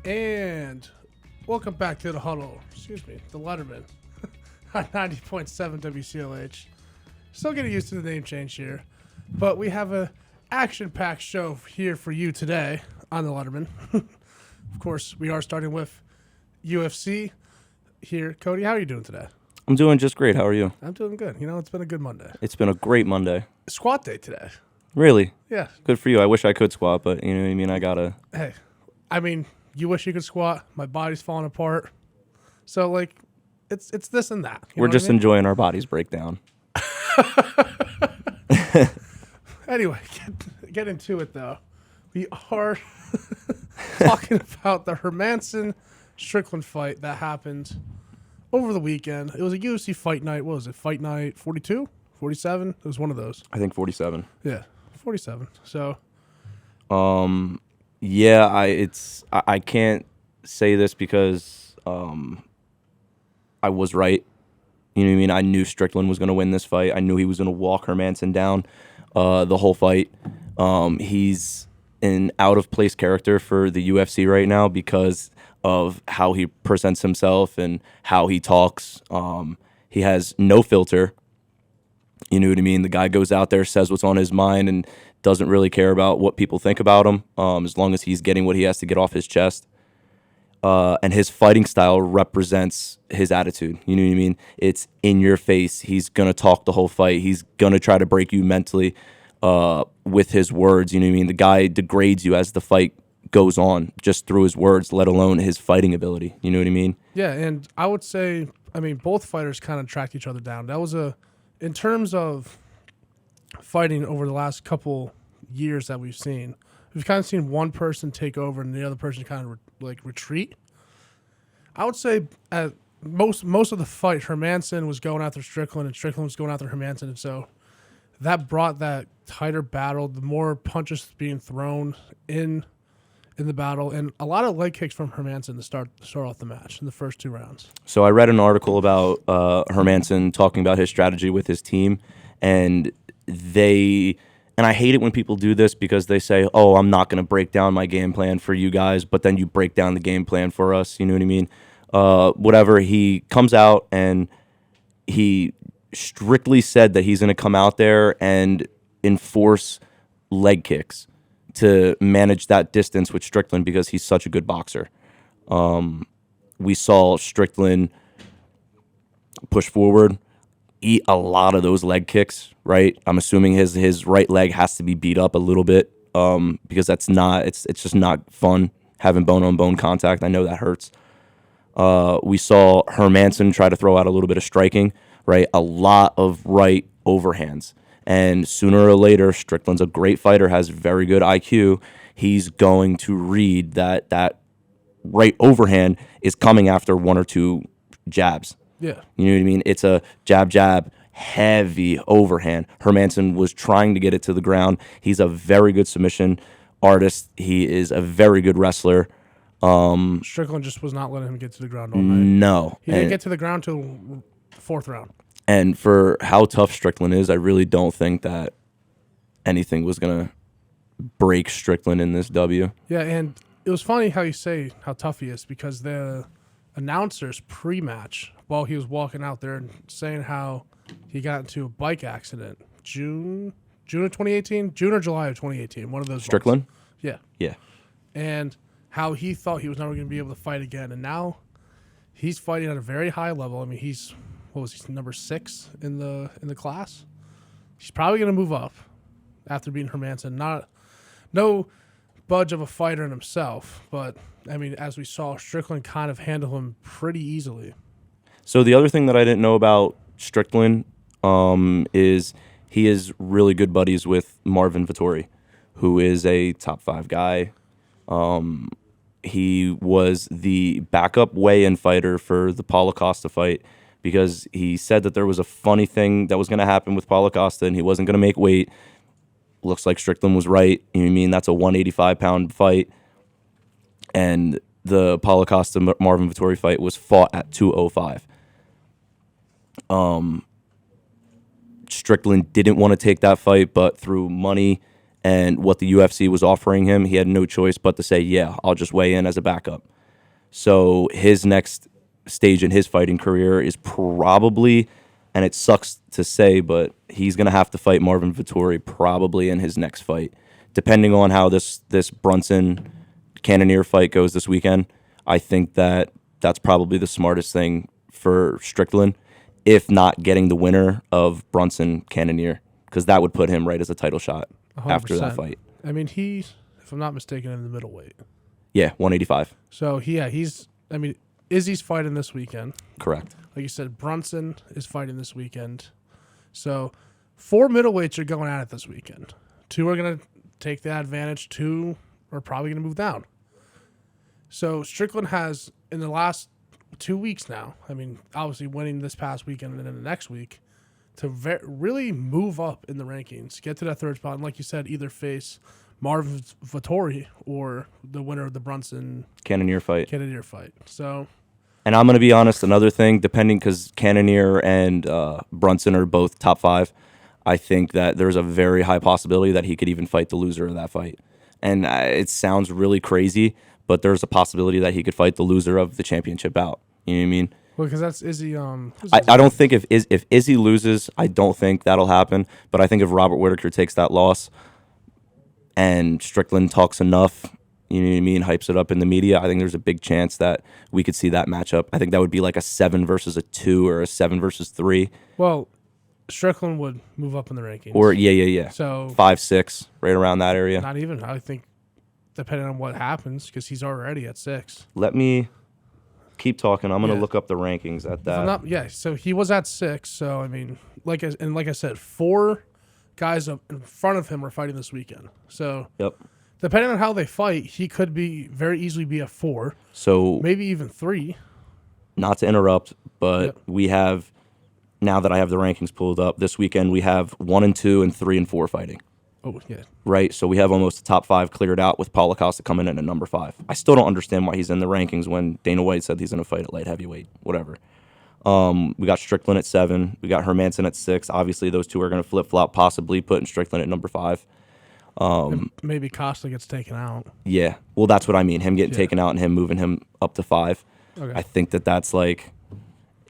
And welcome back to the huddle. Excuse me, the Letterman on 90.7 WCLH. Still getting used to the name change here, but we have a action-packed show here for you today on the Letterman. Of course, we are starting with UFC here. Cody, how are you doing today? I'm doing just great. How are you? I'm doing good. You know, it's been a good Monday. It's been a great Monday. Squat day today. Really? Yeah. Good for you. I wish I could squat, but you know what I mean? I gotta. Hey, I mean, you wish you could squat. My body's falling apart. So, like, it's this and that. We're just enjoying our bodies break down. Anyway, get into it, though. We are talking about the Hermanson-Strickland fight that happened over the weekend. It was a UFC fight night. What was it? Fight night 42? 47? It was one of those. I think 47. Yeah, 47. So, yeah, I can't say this because I was right. You know what I mean? I knew Strickland was going to win this fight. I knew he was going to walk Hermanson down the whole fight. He's an out-of-place character for the UFC right now because of how he presents himself and how he talks. He has no filter. You know what I mean? The guy goes out there, says what's on his mind, and doesn't really care about what people think about him as long as he's getting what he has to get off his chest. And his fighting style represents his attitude. You know what I mean? It's in your face. He's going to talk the whole fight. He's going to try to break you mentally with his words. You know what I mean? The guy degrades you as the fight goes on just through his words, let alone his fighting ability. You know what I mean? yeah, and I would say, both fighters kind of tracked each other down. That was in terms of fighting over the last couple years that we've kind of seen one person take over and the other person kind of retreat. I would say at most of the fight, Hermanson was going after Strickland and Strickland was going after Hermanson, and so that brought that tighter battle. The more punches being thrown in the battle, and a lot of leg kicks from Hermanson to start off the match in the first two rounds. So I read an article about Hermanson talking about his strategy with his team, and I hate it when people do this because they say, oh, I'm not going to break down my game plan for you guys, but then you break down the game plan for us. You know what I mean? Whatever. He comes out and he strictly said that he's going to come out there and enforce leg kicks to manage that distance with Strickland because he's such a good boxer. We saw Strickland push forward, eat a lot of those leg kicks, right? I'm assuming his right leg has to be beat up a little bit because it's just not fun having bone-on-bone contact. I know that hurts. We saw Hermanson try to throw out a little bit of striking, right? A lot of right overhands. And sooner or later, Strickland's a great fighter, has very good IQ. He's going to read that right overhand is coming after one or two jabs. Yeah. You know what I mean? It's a jab, heavy overhand. Hermanson was trying to get it to the ground. He's a very good submission artist. He is a very good wrestler. Strickland just was not letting him get to the ground all night. No. He didn't get to the ground till the fourth round. And for how tough Strickland is, I really don't think that anything was going to break Strickland in this W. Yeah, and it was funny how you say how tough he is because the announcers pre-match, while he was walking out there and saying how he got into a bike accident June of 2018, June or July of 2018, one of those. Strickland? Months. Yeah. Yeah. And how he thought he was never going to be able to fight again, and now he's fighting at a very high level. He's number 6 in the class. He's probably going to move up after beating Hermanson. No budge of a fighter in himself, but as we saw, Strickland kind of handle him pretty easily. So the other thing that I didn't know about Strickland is he is really good buddies with Marvin Vettori, who is a top 5 guy. He was the backup weigh-in fighter for the Paulo Costa fight because he said that there was a funny thing that was going to happen with Paulo Costa and he wasn't going to make weight. Looks like Strickland was right. You know what I mean? That's a 185-pound fight. And the Paulo Costa Marvin Vettori fight was fought at 205. Strickland didn't want to take that fight, but through money and what the UFC was offering him, he had no choice but to say, yeah, I'll just weigh in as a backup. So his next stage in his fighting career is probably, and it sucks to say, but he's going to have to fight Marvin Vettori probably in his next fight. Depending on how this Brunson Cannonier fight goes this weekend, I think that's probably the smartest thing for Strickland, if not getting the winner of Brunson Cannonier, because that would put him right as a title shot 100%. after that fight. I mean, he's, if I'm not mistaken, in the middleweight. Yeah, 185. So, Izzy's fighting this weekend. Correct. Like you said, Brunson is fighting this weekend. So 4 middleweights are going at it this weekend. 2 are going to take that advantage. 2 are probably going to move down. So Strickland has, in the last 2 weeks now, obviously winning this past weekend and then the next week, to really move up in the rankings, get to that 3rd spot, and like you said, either face Marvin Vettori or the winner of the Brunson Cannonier fight. So, and I'm going to be honest, another thing, depending, because Cannonier and Brunson are both top 5, I think that there's a very high possibility that he could even fight the loser of that fight. And it sounds really crazy, but there's a possibility that he could fight the loser of the championship bout. You know what I mean? Well, because that's Izzy. I don't think if Izzy loses, I don't think that'll happen. But I think if Robert Whittaker takes that loss and Strickland talks enough, you know what I mean, hypes it up in the media, I think there's a big chance that we could see that matchup. I think that would be like a 7 versus a 2 or a 7 versus 3. Well, Strickland would move up in the rankings. Or, yeah. So 5, 6, right around that area. Not even. I think, depending on what happens, because he's already at 6. Let me keep talking. I'm going to look up the rankings at that. So he was at 6. So, like I said, 4 guys up in front of him are fighting this weekend. So, yep. Depending on how they fight, he could very easily be a 4. So maybe even 3. Not to interrupt, but we have, now that I have the rankings pulled up, this weekend we have 1 and 2 and 3 and 4 fighting. Oh, yeah. Right, so we have almost the top 5 cleared out with Paulo Costa coming in at number 5. I still don't understand why he's in the rankings when Dana White said he's going to fight at light heavyweight, whatever. We got Strickland at 7. We got Hermanson at 6. Obviously, those 2 are going to flip-flop, possibly putting Strickland at number 5. Maybe Costa gets taken out. Yeah, well, that's what I mean. Him getting taken out and him moving him up to 5. Okay. I think that's like...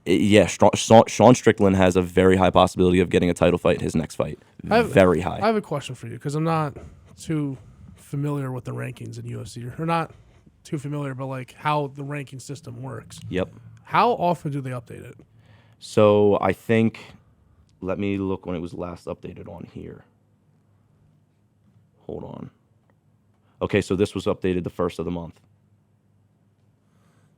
Yeah, Sean Strickland has a very high possibility of getting a title fight in his next fight. Very high. I have a question for you, because I'm not too familiar with the rankings in UFC. Or not too familiar, but like how the ranking system works. Yep. How often do they update it? So I think, let me look when it was last updated on here. Hold on. Okay, so this was updated the 1st of the month.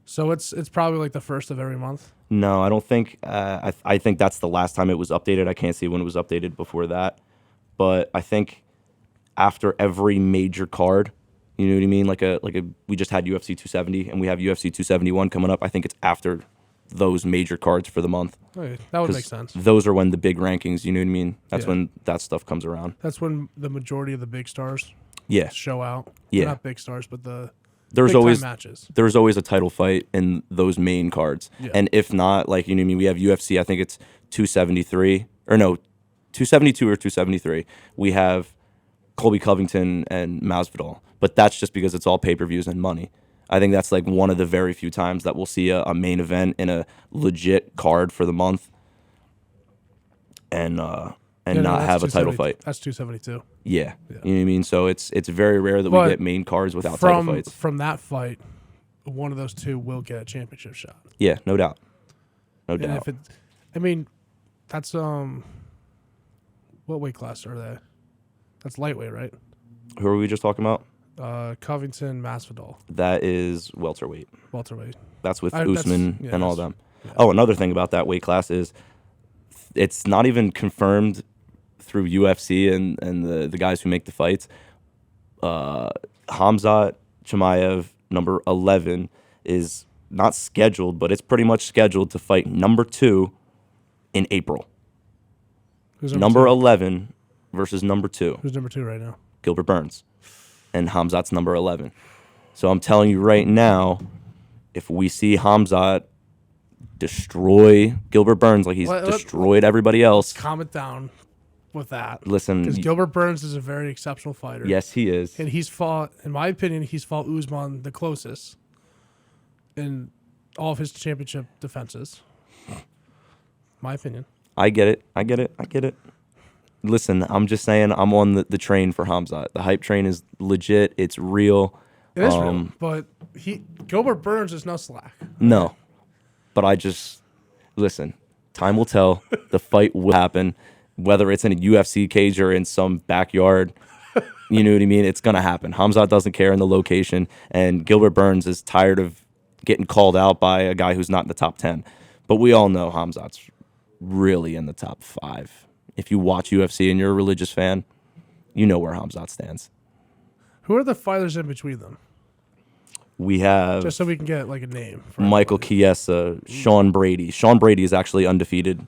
So it's probably like the 1st of every month? No, I don't think. I think that's the last time it was updated. I can't see when it was updated before that. But I think after every major card, you know what I mean? We just had UFC 270 and we have UFC 271 coming up. I think it's after those major cards for the month. Okay, that would make sense. Those are when the big rankings, you know what I mean? That's when that stuff comes around. That's when the majority of the big stars show out. Yeah. Not big stars, but there's always matches. There's always a title fight in those main cards. Yeah. And if not, like, you know what I mean, we have UFC, I think it's 273 or no, 272 or 273. We have Colby Covington and Masvidal. But that's just because it's all pay-per-views and money. I think that's like one of the very few times that we'll see a main event in a legit card for the month and not have a title fight. That's 272. Yeah. You know what I mean? So it's very rare that we get main cards without title fights. From that fight, one of those 2 will get a championship shot. Yeah, no doubt. No and doubt. That's what weight class are they? That's lightweight, right? Who are we just talking about? Covington, Masvidal. That is welterweight. Welterweight. That's with Usman and all them. Yeah. Oh, another thing about that weight class is it's not even confirmed through UFC and the guys who make the fights. Khamzat Chimaev, number 11, is not scheduled, but it's pretty much scheduled to fight number 2 in April. Who's number 11 versus number 2. Who's number 2 right now? Gilbert Burns. And Khamzat's number 11. So I'm telling you right now, if we see Khamzat destroy Gilbert Burns like he's destroyed everybody else. Calm it down. with that. Listen, Because Gilbert Burns is a very exceptional fighter. yes, he is. And he's fought, in my opinion, Usman the closest in all of his championship defenses. My opinion. I get it. Listen, I'm just saying I'm on the train for Hamzat. The hype train is legit. It's real. It is real, but Gilbert Burns is no slack. No. But listen, time will tell. The fight will happen. Whether it's in a UFC cage or in some backyard, you know what I mean? It's going to happen. Hamzat doesn't care in the location, and Gilbert Burns is tired of getting called out by a guy who's not in the top 10. But we all know Hamzat's really in the top 5. If you watch UFC and you're a religious fan, you know where Hamzat stands. Who are the fighters in between them? We have just so we can get like a name. Michael Chiesa, Sean Brady. Sean Brady is actually undefeated.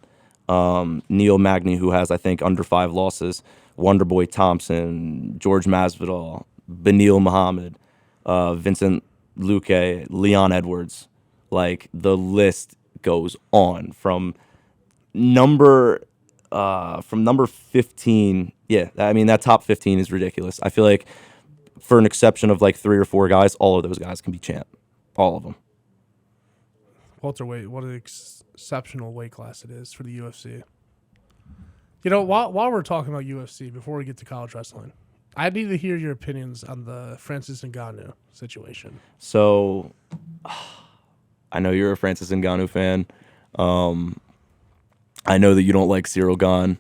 Neil Magny, who has, I think, under 5 losses. Wonderboy Thompson, George Masvidal, Beneil Muhammad, Vincent Luque, Leon Edwards. Like, the list goes on from number 15. Yeah, I mean, that top 15 is ridiculous. I feel like for an exception of like 3 or 4 guys, all of those guys can be champ. All of them. Welterweight, what an exceptional weight class it is for the UFC. You know, while we're talking about UFC, before we get to college wrestling, I need to hear your opinions on the Francis Ngannou situation. So, I know you're a Francis Ngannou fan. I know that you don't like Cyril Gane.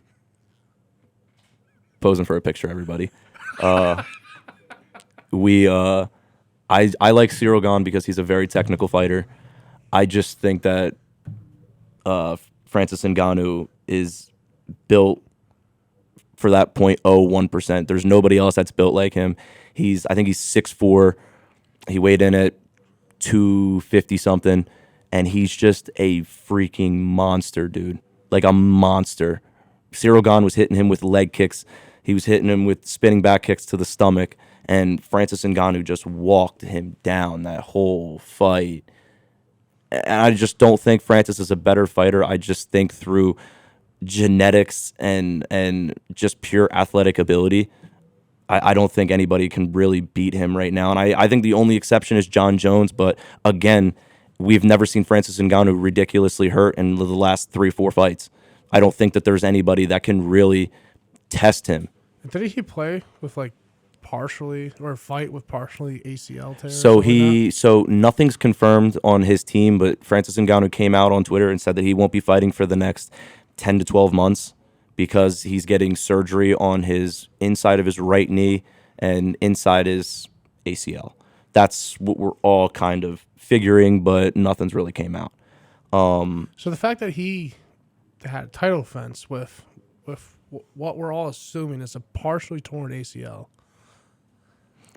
Posing for a picture, everybody. I like Cyril Gane because he's a very technical fighter. I just think that Francis Ngannou is built for that 0.01%. There's nobody else that's built like him. I think he's 6'4". He weighed in at 250 something, and he's just a freaking monster, dude. Like a monster. Cyril Gane was hitting him with leg kicks. He was hitting him with spinning back kicks to the stomach, and Francis Ngannou just walked him down that whole fight. And I just don't think Francis is a better fighter. I just think through genetics and just pure athletic ability, I don't think anybody can really beat him right now. And I think the only exception is John Jones. But again, we've never seen Francis Ngannou ridiculously hurt in the last 3-4 fights. I don't think that there's anybody that can really test him. Did he play with like partially or fight with partially ACL tear? So nothing's confirmed on his team, but Francis Ngannou came out on Twitter and said that he won't be fighting for the next 10 to 12 months because he's getting surgery on his inside of his right knee and inside his ACL. That's what we're all kind of figuring, but nothing's really came out. So the fact that he had a title defense with what we're all assuming is a partially torn ACL.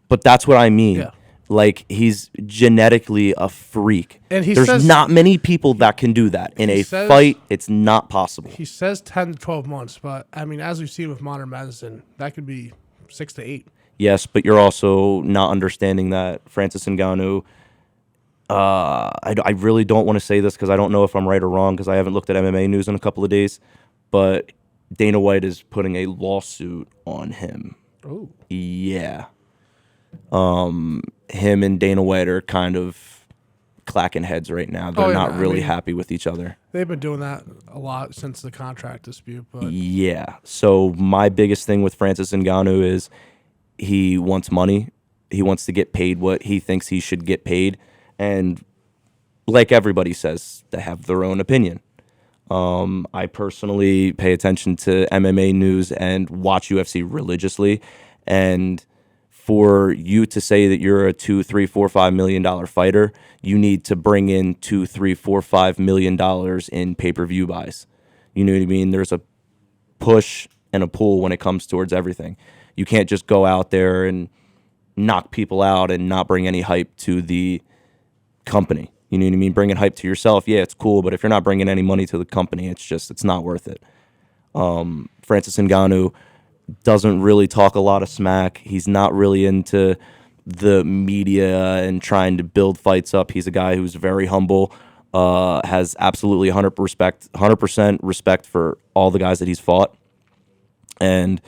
But that's what I mean. Yeah. Like, he's genetically a freak. And there's not many people that can do that. In a fight, it's not possible. He says 10 to 12 months, but, I mean, as we've seen with modern medicine, that could be 6 to 8. Yes, but you're also not understanding that Francis Ngannou, I really don't want to say this because I don't know if I'm right or wrong because I haven't looked at MMA news in a couple of days, but Dana White is putting a lawsuit on him. Oh. Yeah. Him and Dana White are kind of clacking heads right now. They're not really happy with each other. They've been doing that a lot since the contract dispute. But yeah. So my biggest thing with Francis Ngannou is he wants money. He wants to get paid what he thinks he should get paid. And like everybody says, they have their own opinion. I personally pay attention to MMA news and watch UFC religiously. And for you to say that you're a $2, $3, $4, $5 million fighter, you need to bring in $2, $3, $4, $5 million in pay-per-view buys. You know what I mean? There's a push and a pull when it comes towards everything. You can't just go out there and knock people out and not bring any hype to the company. You know what I mean? Bringing hype to yourself, yeah, it's cool, but if you're not bringing any money to the company, it's not worth it. Francis Ngannou doesn't really talk a lot of smack. He's not really into the media and trying to build fights up. He's a guy who's very humble, has absolutely 100% respect for all the guys that he's fought. And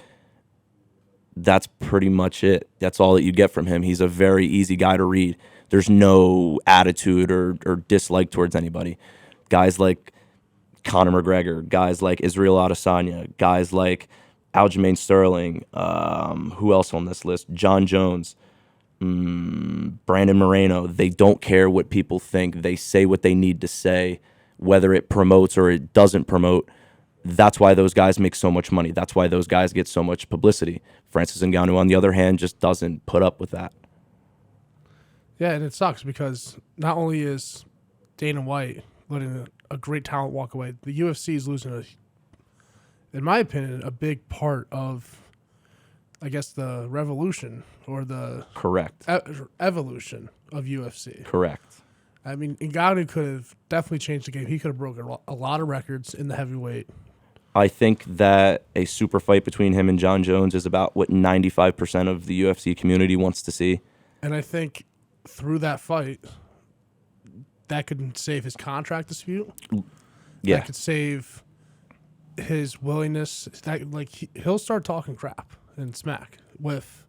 that's pretty much it. That's all that you get from him. He's a very easy guy to read. There's no attitude or dislike towards anybody. Guys like Conor McGregor, guys like Israel Adesanya, guys like Aljamain Sterling, who else on this list? John Jones, Brandon Moreno. They don't care what people think. They say what they need to say, whether it promotes or it doesn't promote. That's why those guys make so much money. That's why those guys get so much publicity. Francis Ngannou, on the other hand, just doesn't put up with that. Yeah, and it sucks because not only is Dana White letting a great talent walk away, the UFC is losing, in my opinion, a big part of, I guess, the revolution or the Correct. Evolution of UFC. Correct. I mean, Ngannou could have definitely changed the game. He could have broken a lot of records in the heavyweight. I think that a super fight between him and John Jones is about what 95% of the UFC community wants to see. And I think through that fight, that could save his contract dispute. Yeah. That could save his willingness. He'll start talking crap and smack with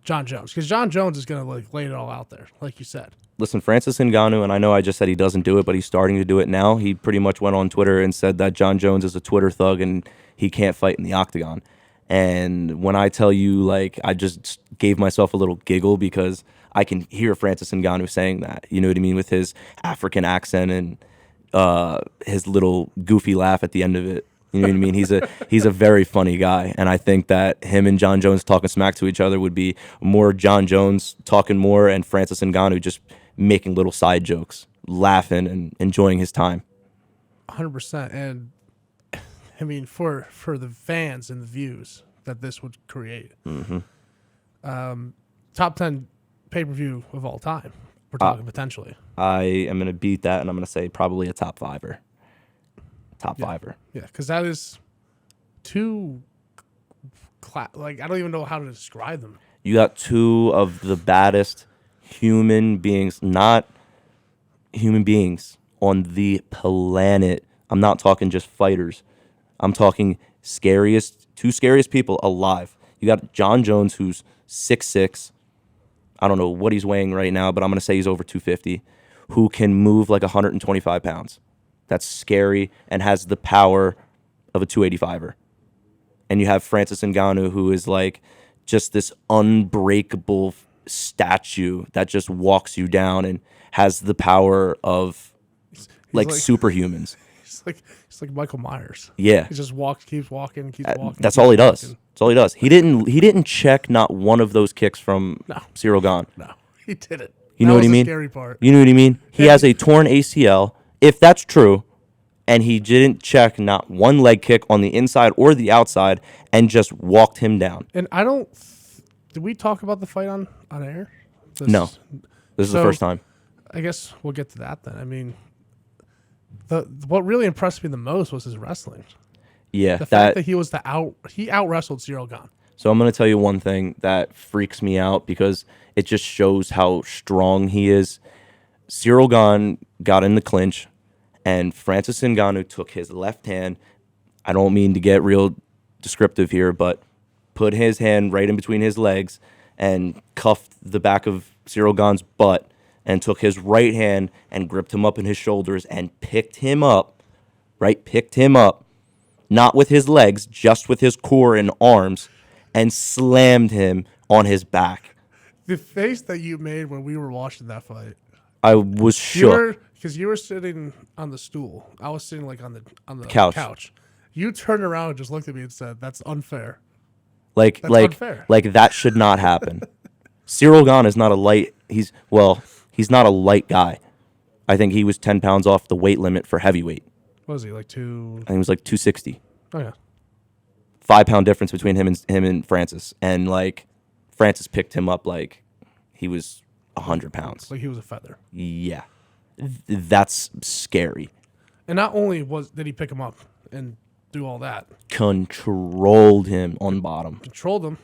John Jones because John Jones is going to lay it all out there, like you said. Listen, Francis Ngannou, and I know I just said he doesn't do it, but he's starting to do it now. He pretty much went on Twitter and said that John Jones is a Twitter thug and he can't fight in the octagon. And when I tell you, I just gave myself a little giggle because I can hear Francis Ngannou saying that. You know what I mean? With his African accent and his little goofy laugh at the end of it. You know what I mean? He's a very funny guy, and I think that him and John Jones talking smack to each other would be more John Jones talking more and Francis Ngannou just making little side jokes, laughing and enjoying his time. 100%. And I mean, for the fans and the views that this would create, top 10 pay-per-view of all time. We're talking potentially. I am going to beat that, and I'm going to say probably a top fiver. Fiver. Yeah, because that is two. I don't even know how to describe them. You got two of the baddest human beings, not human beings on the planet. I'm not talking just fighters. I'm talking two scariest people alive. You got John Jones, who's 6'6". I don't know what he's weighing right now, but I'm going to say he's over 250, who can move like 125 pounds. That's scary and has the power of a 285er. And you have Francis Ngannou, who is just this unbreakable statue that just walks you down and has the power of superhumans. He's like Michael Myers. Yeah. He just keeps walking. That's all he does. That's all he does. He didn't check not one of those kicks from Cyril Gane. No, he didn't. You know what I mean? The scary part. You know what I mean? He has a torn ACL. If that's true, and he didn't check not one leg kick on the inside or the outside and just walked him down. And I don't... Did we talk about the fight on air? No. This is the first time. I guess we'll get to that then. I mean, what really impressed me the most was his wrestling. Yeah. The fact that he out-wrestled Cyril Gane. So I'm going to tell you one thing that freaks me out because it just shows how strong he is. Cyril Gane got in the clinch, and Francis Ngannou took his left hand. I don't mean to get real descriptive here, but put his hand right in between his legs and cuffed the back of Cyril Gane's butt and took his right hand and gripped him up in his shoulders and picked him up, not with his legs, just with his core and arms, and slammed him on his back. The face that you made when we were watching that fight. I was shook. Because you were sitting on the stool. I was sitting on the couch. You turned around and just looked at me and said, "That's unfair." That's unfair. That should not happen. Cyril Gane is not a light. He's not a light guy. I think he was 10 pounds off the weight limit for heavyweight. What was he, like two? I think he was like 260. Oh yeah. 5 pound difference between him and Francis, and Francis picked him up like he was 100 pounds. Like he was a feather. Yeah. That's scary. And not only did he pick him up and do all that. Controlled him on bottom. Controlled him.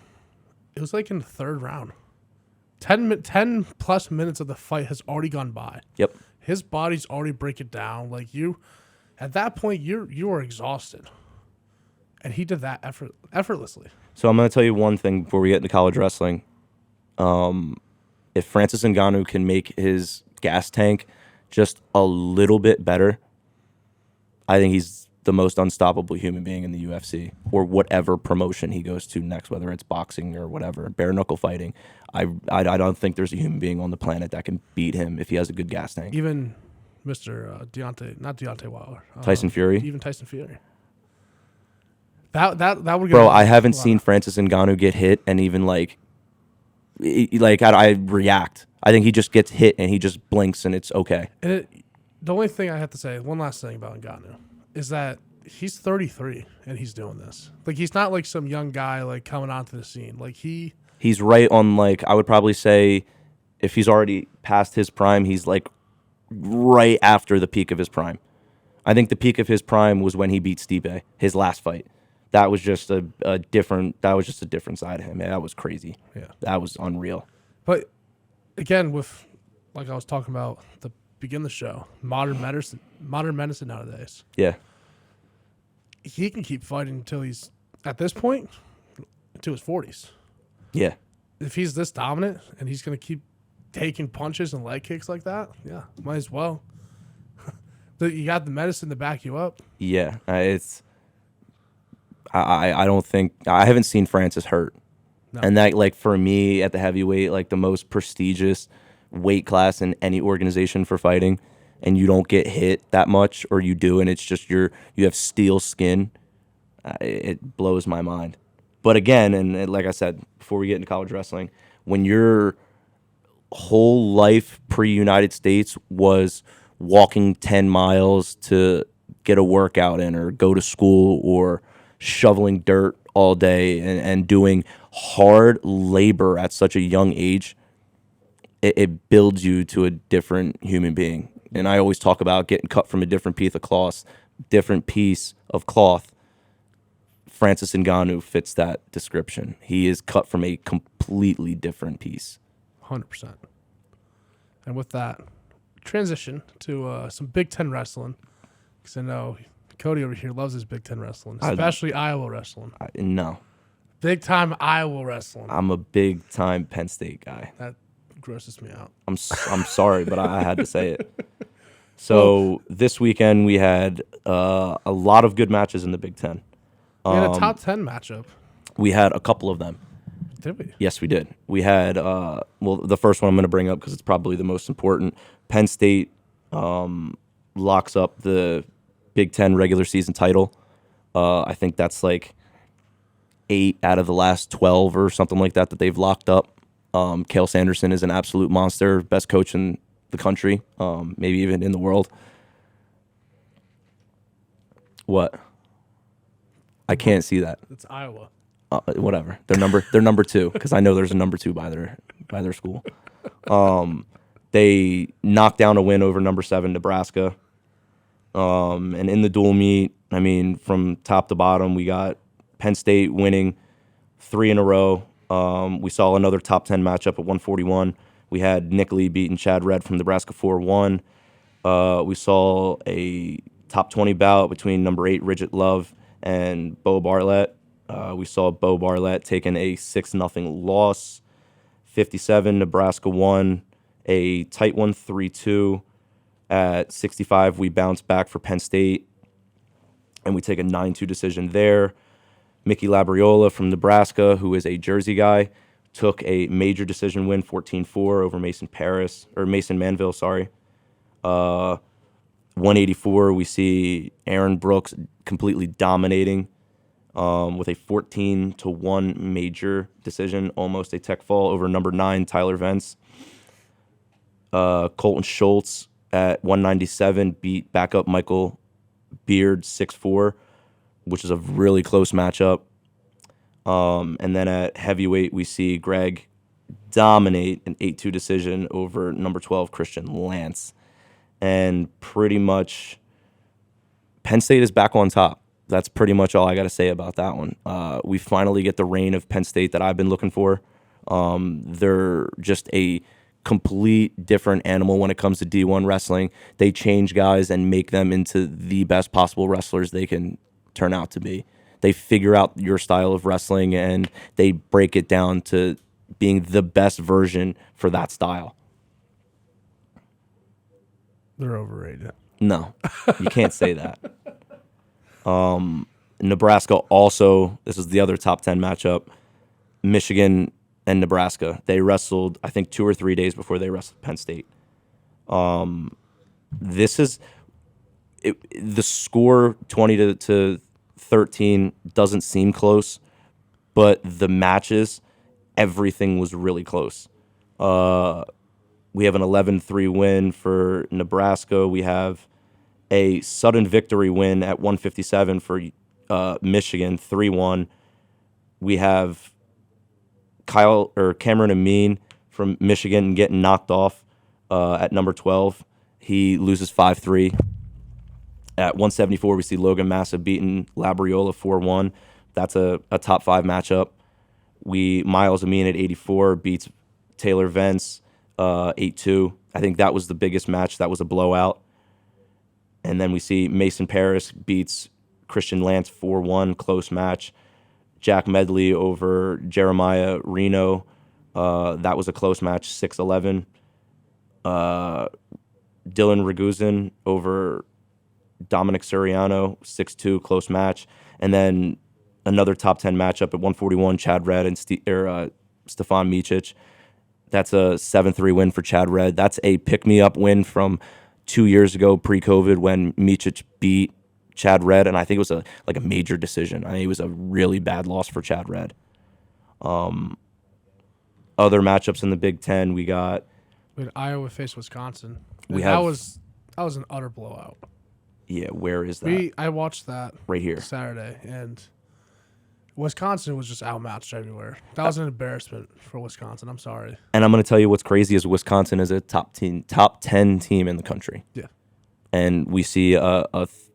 It was like in the third round. 10 plus minutes of the fight has already gone by. Yep. His body's already breaking down. At that point, you are exhausted. and he did that effortlessly. So I'm going to tell you one thing before we get into college wrestling. If Francis Ngannou can make his gas tank just a little bit better, I think he's the most unstoppable human being in the UFC or whatever promotion he goes to next, whether it's boxing or whatever, bare knuckle fighting. I don't think there's a human being on the planet that can beat him if he has a good gas tank. Even Mr. not Deontay Wilder. Tyson Fury? Even Tyson Fury. That would Bro, I haven't seen Francis Ngannou get hit and even I react. I think he just gets hit and he just blinks and it's okay. And the only thing I have to say, one last thing about Ngannou, is that he's 33 and he's doing this. Like, he's not like some young guy like coming onto the scene. Like, he's right on, like, I would probably say if he's already past his prime, he's like right after the peak of his prime. I think the peak of his prime was when he beat Stipe, his last fight. That was just a different side of him. Man, that was crazy. Yeah. That was unreal. But again, with, like I was talking about the begin the show, modern medicine nowadays. Yeah. He can keep fighting until he's, at this point, into his 40s. Yeah. If he's this dominant and he's going to keep taking punches and leg kicks like that, yeah, might as well. You got the medicine to back you up. Yeah. I don't think, I haven't seen Francis hurt. No. And that, like, for me at the heavyweight, like the most prestigious weight class in any organization for fighting, and you don't get hit that much, or you do, and it's just you have steel skin, it blows my mind. But again, and like I said, before we get into college wrestling, when your whole life pre-United States was walking 10 miles to get a workout in or go to school or shoveling dirt all day and doing hard labor at such a young age, it builds you to a different human being. And I always talk about getting cut from a different piece of cloth. Francis Ngannou fits that description. He is cut from a completely different piece. 100%. And with that, transition to some Big Ten wrestling, because I know Cody over here loves his Big Ten wrestling, especially Iowa wrestling. No. Big time Iowa wrestling. I'm a big time Penn State guy. That grosses me out. I'm sorry, but I had to say it. So this weekend we had a lot of good matches in the Big Ten. We had a top 10 matchup. We had a couple of them. Did we? Yes, we did. We had, the first one I'm going to bring up because it's probably the most important. Penn State locks up the Big Ten regular season title. I think that's like 8 out of the last 12 or something like that they've locked up. Cale Sanderson is an absolute monster, best coach in the country, maybe even in the world. What? I can't see that. It's Iowa. Whatever. They're number 2 because I know there's a number 2 by their school. They knocked down a win over number 7 Nebraska. And in the dual meet, I mean, from top to bottom, we got Penn State winning 3 in a row. We saw another top 10 matchup at 141. We had Nick Lee beating Chad Red from Nebraska 4-1. We saw a top 20 bout between number 8 Ridget Love and Bo Bartlett. We saw Bo Bartlett taking a 6-0 loss. 57, Nebraska won. A tight one, 3-2. At 65, we bounced back for Penn State, and we take a 9-2 decision there. Mickey Labriola from Nebraska, who is a Jersey guy, took a major decision win, 14-4 over Mason Manville, sorry. 184, we see Aaron Brooks completely dominating with a 14-1 major decision, almost a tech fall over number 9 Tyler Vance. Colton Schultz at 197 beat backup Michael Beard 6-4, which is a really close matchup. And then at heavyweight, we see Greg dominate an 8-2 decision over number 12 Christian Lance. And pretty much Penn State is back on top. That's pretty much all I got to say about that one. We finally get the reign of Penn State that I've been looking for. They're just a complete different animal when it comes to D1 wrestling. They change guys and make them into the best possible wrestlers they can turn out to be. They figure out your style of wrestling and they break it down to being the best version for that style. They're overrated. No, you can't say that. Nebraska also, this is the other top 10 matchup, Michigan and Nebraska. They wrestled, I think, 2 or 3 days before they wrestled Penn State. This is the score 20 to 13 doesn't seem close, but the matches, everything was really close. We have an 11-3 win for Nebraska. We have a sudden victory win at 157 for Michigan, 3-1. We have Cameron Amin from Michigan getting knocked off at number 12. He loses 5-3. At 174, we see Logan Massa beating Labriola 4-1. That's a top 5 matchup. Miles Amin at 84 beats Taylor Vance 8-2. I think that was the biggest match. That was a blowout. And then we see Mason Paris beats Christian Lance 4-1, close match. Jack Medley over Jeremiah Reno. That was a close match, 6-11. Dylan Raguzin over Dominic Suriano, 6-2, close match. And then another top 10 matchup at 141, Chad Red and Stefan Micic. That's a 7-3 win for Chad Red. That's a pick-me-up win from 2 years ago, pre-COVID, when Micic beat Chad Red, and I think it was a major decision. I think it was a really bad loss for Chad Red. Other matchups in the Big Ten, we got Iowa face Wisconsin. That was an utter blowout. Yeah, where is that? I watched that right here Saturday, and Wisconsin was just outmatched everywhere. That was an embarrassment for Wisconsin. I'm sorry. And I'm going to tell you what's crazy is Wisconsin is a top 10 team in the country. Yeah. And we see a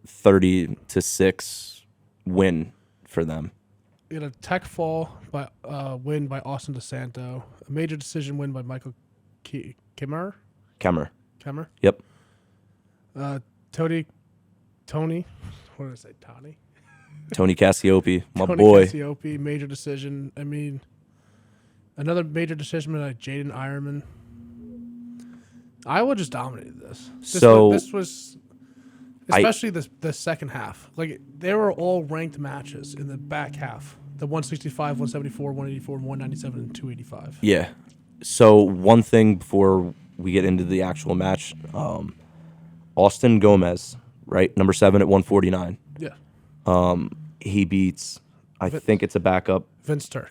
30-6 win for them. We had a tech fall win by Austin DeSanto, a major decision win by Michael Kemmer. Yep. Tony, what did I say? Tony Cassiope, my Tony boy. Cassiope, major decision. I mean, another major decision by Jaden Ironman. Iowa just dominated this. This was especially the second half. Like, they were all ranked matches in the back half. The 165, 174, 184, 197, and 285. Yeah. So one thing before we get into the actual match, Austin Gomez, right? Number 7 at 149. Yeah. He beats, I think it's a backup, Vince Turk.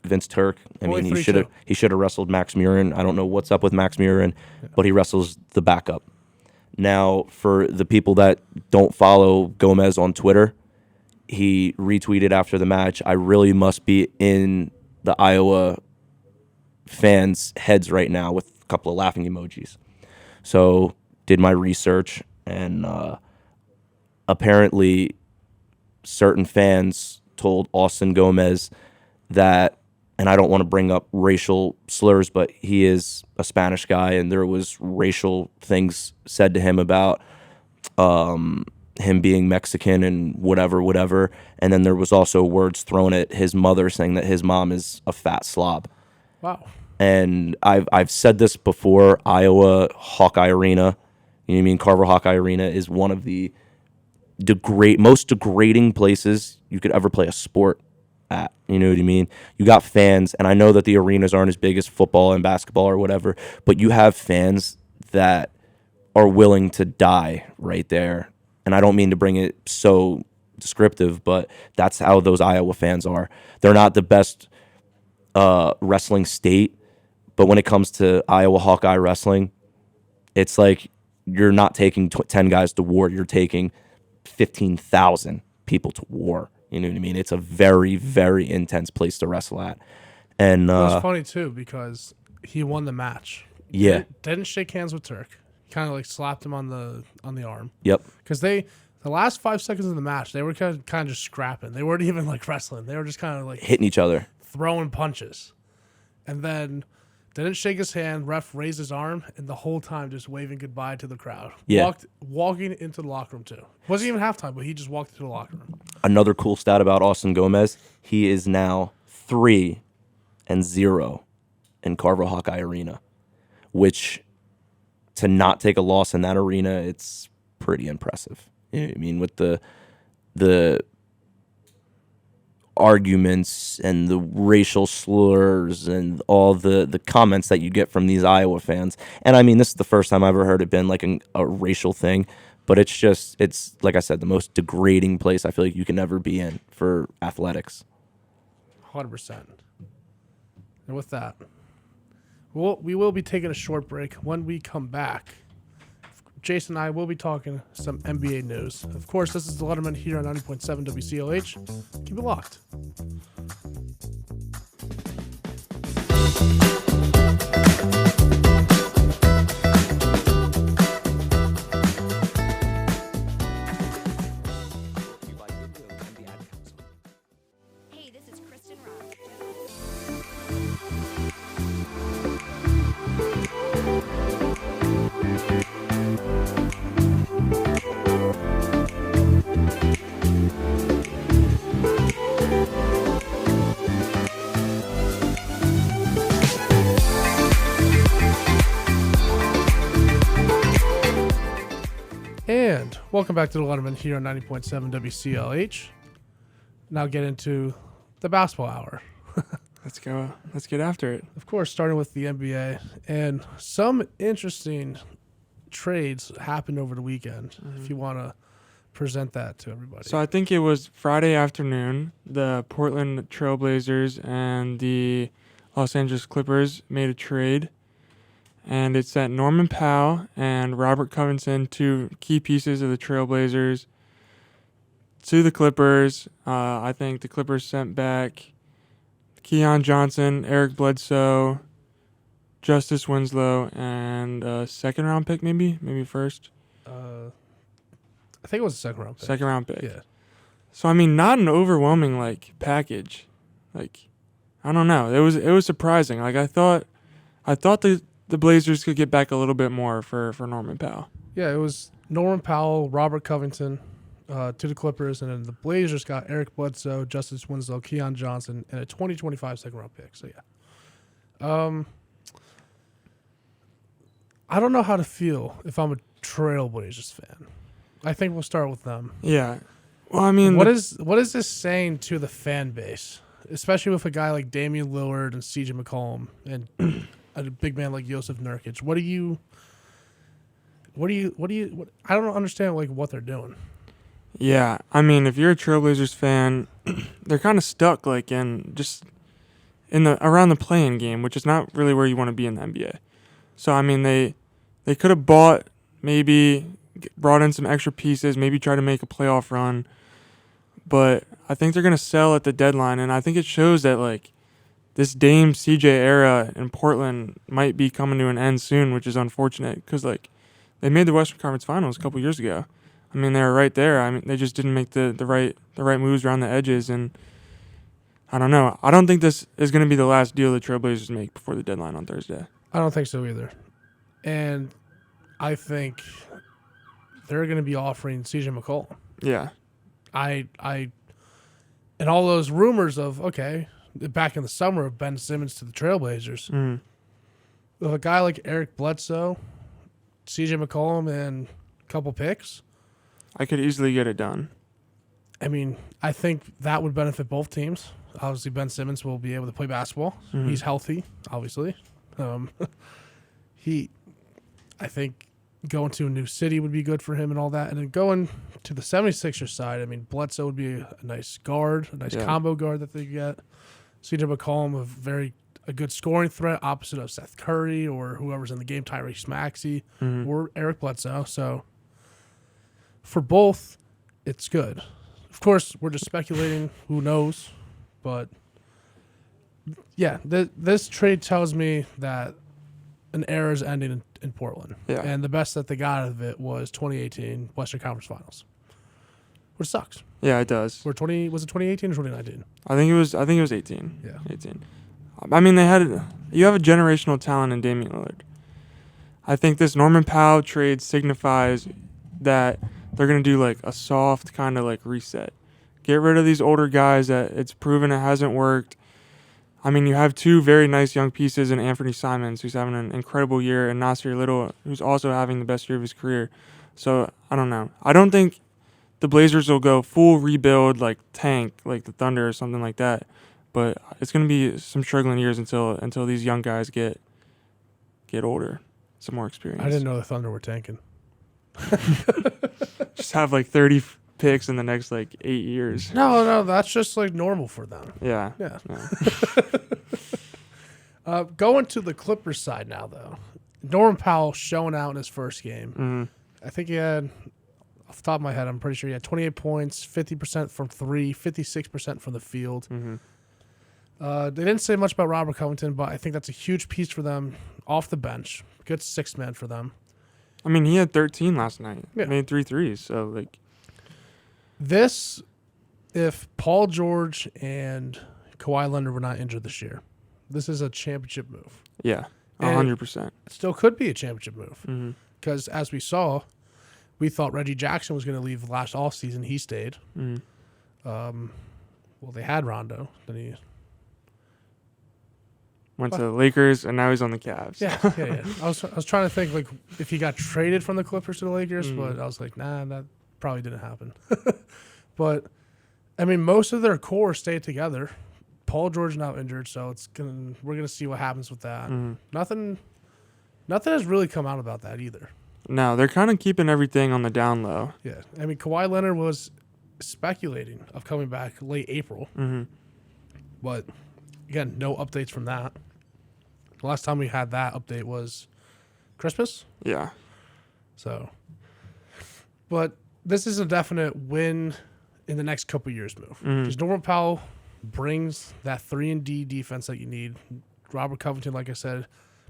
I mean, he should have wrestled Max Murin. I don't know what's up with Max Murin, but he wrestles the backup. Now, for the people that don't follow Gomez on Twitter, he retweeted after the match, "I really must be in the Iowa fans' heads right now," with a couple of laughing emojis. So did my research, and apparently certain fans told Austin Gomez that, and I don't want to bring up racial slurs, but he is a Spanish guy, and there was racial things said to him about him being Mexican and whatever. And then there was also words thrown at his mother saying that his mom is a fat slob. Wow. And I've said this before, Iowa Hawkeye Arena, you know what I mean? Carver Hawkeye Arena is one of the most degrading places you could ever play a sport at. You know what I mean? You got fans, and I know that the arenas aren't as big as football and basketball or whatever, but you have fans that are willing to die right there. And I don't mean to bring it so descriptive, but that's how those Iowa fans are. They're not the best wrestling state, but when it comes to Iowa Hawkeye wrestling, it's like you're not taking 10 guys to war. You're taking 15,000 people to war. You know what I mean? It's a very, very intense place to wrestle at. And it was funny too because he won the match. Yeah. Didn't shake hands with Turk. Kind of like slapped him on the arm. Yep. Because the last 5 seconds of the match, they were kind of just scrapping. They weren't even like wrestling. They were just kind of like hitting each other, throwing punches. And then Didn't shake his hand. Ref raised his arm, and the whole time just waving goodbye to the crowd. Yeah. Walking into the locker room, too. Wasn't even halftime, but he just walked into the locker room. Another cool stat about Austin Gomez, he is now 3-0 in Carver Hawkeye Arena, which to not take a loss in that arena, it's pretty impressive. You know what I mean, with the arguments and the racial slurs and all the comments that you get from these Iowa fans. And I mean, this is the first time I've ever heard it been like a racial thing, but it's like I said, the most degrading place I feel like you can ever be in for athletics. 100%. And with that, we will be taking a short break. When we come back, Jason and I will be talking some NBA news. Of course, this is the Letterman here on 90.7 WCLH. Keep it locked. Hey, this is Kristen Ross. And welcome back to the Letterman here on 90.7 WCLH. Now get into the basketball hour. Let's go. Let's get after it. Of course, starting with the NBA. And some interesting trades happened over the weekend, if you want to present that to everybody. So I think it was Friday afternoon. The Portland Trailblazers and the Los Angeles Clippers made a trade. And it sent Norman Powell and Robert Covington, two key pieces of the Trailblazers, to the Clippers. I think the Clippers sent back Keon Johnson, Eric Bledsoe, Justice Winslow, and a second-round pick maybe first. I think it was a second-round pick. Second-round pick. Yeah. So, I mean, not an overwhelming, package. I don't know. It was surprising. I thought the Blazers could get back a little bit more for Norman Powell. Yeah, it was Norman Powell, Robert Covington to the Clippers, and then the Blazers got Eric Bledsoe, Justice Winslow, Keon Johnson, and a 2025 second-round pick. So, yeah. I don't know how to feel if I'm a Trailblazers fan. I think we'll start with them. Yeah. Well, I mean... What is this saying to the fan base, especially with a guy like Damian Lillard and CJ McCollum and a big man like Josef Nurkic? I don't understand what they're doing. Yeah, I mean, if you're a Trailblazers fan, they're kind of stuck around the play-in game, which is not really where you want to be in the NBA. So I mean, they could have brought in some extra pieces, maybe try to make a playoff run, but I think they're gonna sell at the deadline, and I think it shows that this Dame CJ era in Portland might be coming to an end soon, which is unfortunate because they made the Western Conference Finals a couple years ago. I mean, they were right there. I mean, they just didn't make the right moves around the edges, and I don't know. I don't think this is going to be the last deal the Trailblazers make before the deadline on Thursday. I don't think so either. And I think they're going to be offering CJ McCollum. Yeah. And all those rumors of, back in the summer of Ben Simmons to the Trailblazers, with a guy like Eric Bledsoe, CJ McCollum, and a couple picks, I could easily get it done. I mean, I think that would benefit both teams. Obviously, Ben Simmons will be able to play basketball. Mm-hmm. He's healthy, obviously. I think going to a new city would be good for him and all that. And then going to the 76ers side, I mean, Bledsoe would be a nice guard, a nice combo guard that they get. CJ McCollum, a good scoring threat opposite of Seth Curry or whoever's in the game, Tyrese Maxey or Eric Bledsoe. So for both, it's good. Of course, we're just speculating. Who knows? But, yeah, this trade tells me that an era is ending in Portland. Yeah. And the best that they got out of it was 2018 Western Conference Finals, which sucks. Yeah, it does. Was it 2018 or 2019? I think it was 18. Yeah. 18. I mean, you have a generational talent in Damian Lillard. I think this Norman Powell trade signifies that they're going to do like a soft kind of like reset. Get rid of these older guys that it's proven it hasn't worked. I mean, you have two very nice young pieces in Anthony Simons, who's having an incredible year, and Nasir Little, who's also having the best year of his career. So, I don't know. I don't think the Blazers will go full rebuild, like tank, like the Thunder or something like that. But it's going to be some struggling years until these young guys get older, some more experience. I didn't know the Thunder were tanking. Just have like 30 picks in the next like 8 years. No, that's just like normal for them. Yeah. Going to the Clippers side now, though. Norman Powell showing out in his first game. Mm-hmm. I think he had, off the top of my head, I'm pretty sure he had 28 points, 50% from three, 56% from the field. Mm-hmm. They didn't say much about Robert Covington, but I think that's a huge piece for them off the bench. Good sixth man for them. I mean, he had 13 last night. Yeah. Made 3 threes. So, like, This, if Paul George and Kawhi Leonard were not injured this year, this is a championship move. yeah, And 100%. It still could be a championship move. Mm-hmm. Because as we saw, we thought Reggie Jackson was going to leave last offseason. He stayed. Mm-hmm. Well, they had Rondo. Then he Went to the Lakers, and now he's on the Cavs. Yeah. I was trying to think like if he got traded from the Clippers to the Lakers, but I was like, nah, that probably didn't happen. But I mean, most of their core stayed together. Paul George now injured, so we're gonna see what happens with that. Nothing has really come out about that either. No, they're kind of keeping everything on the down low. Yeah, I mean, Kawhi Leonard was speculating of coming back late April, but again, no updates from that. The last time we had that update was Christmas. Yeah. So, but this is a definite win in the next couple years move. Because Norman Powell brings that 3-and-D defense that you need. Robert Covington, like I said,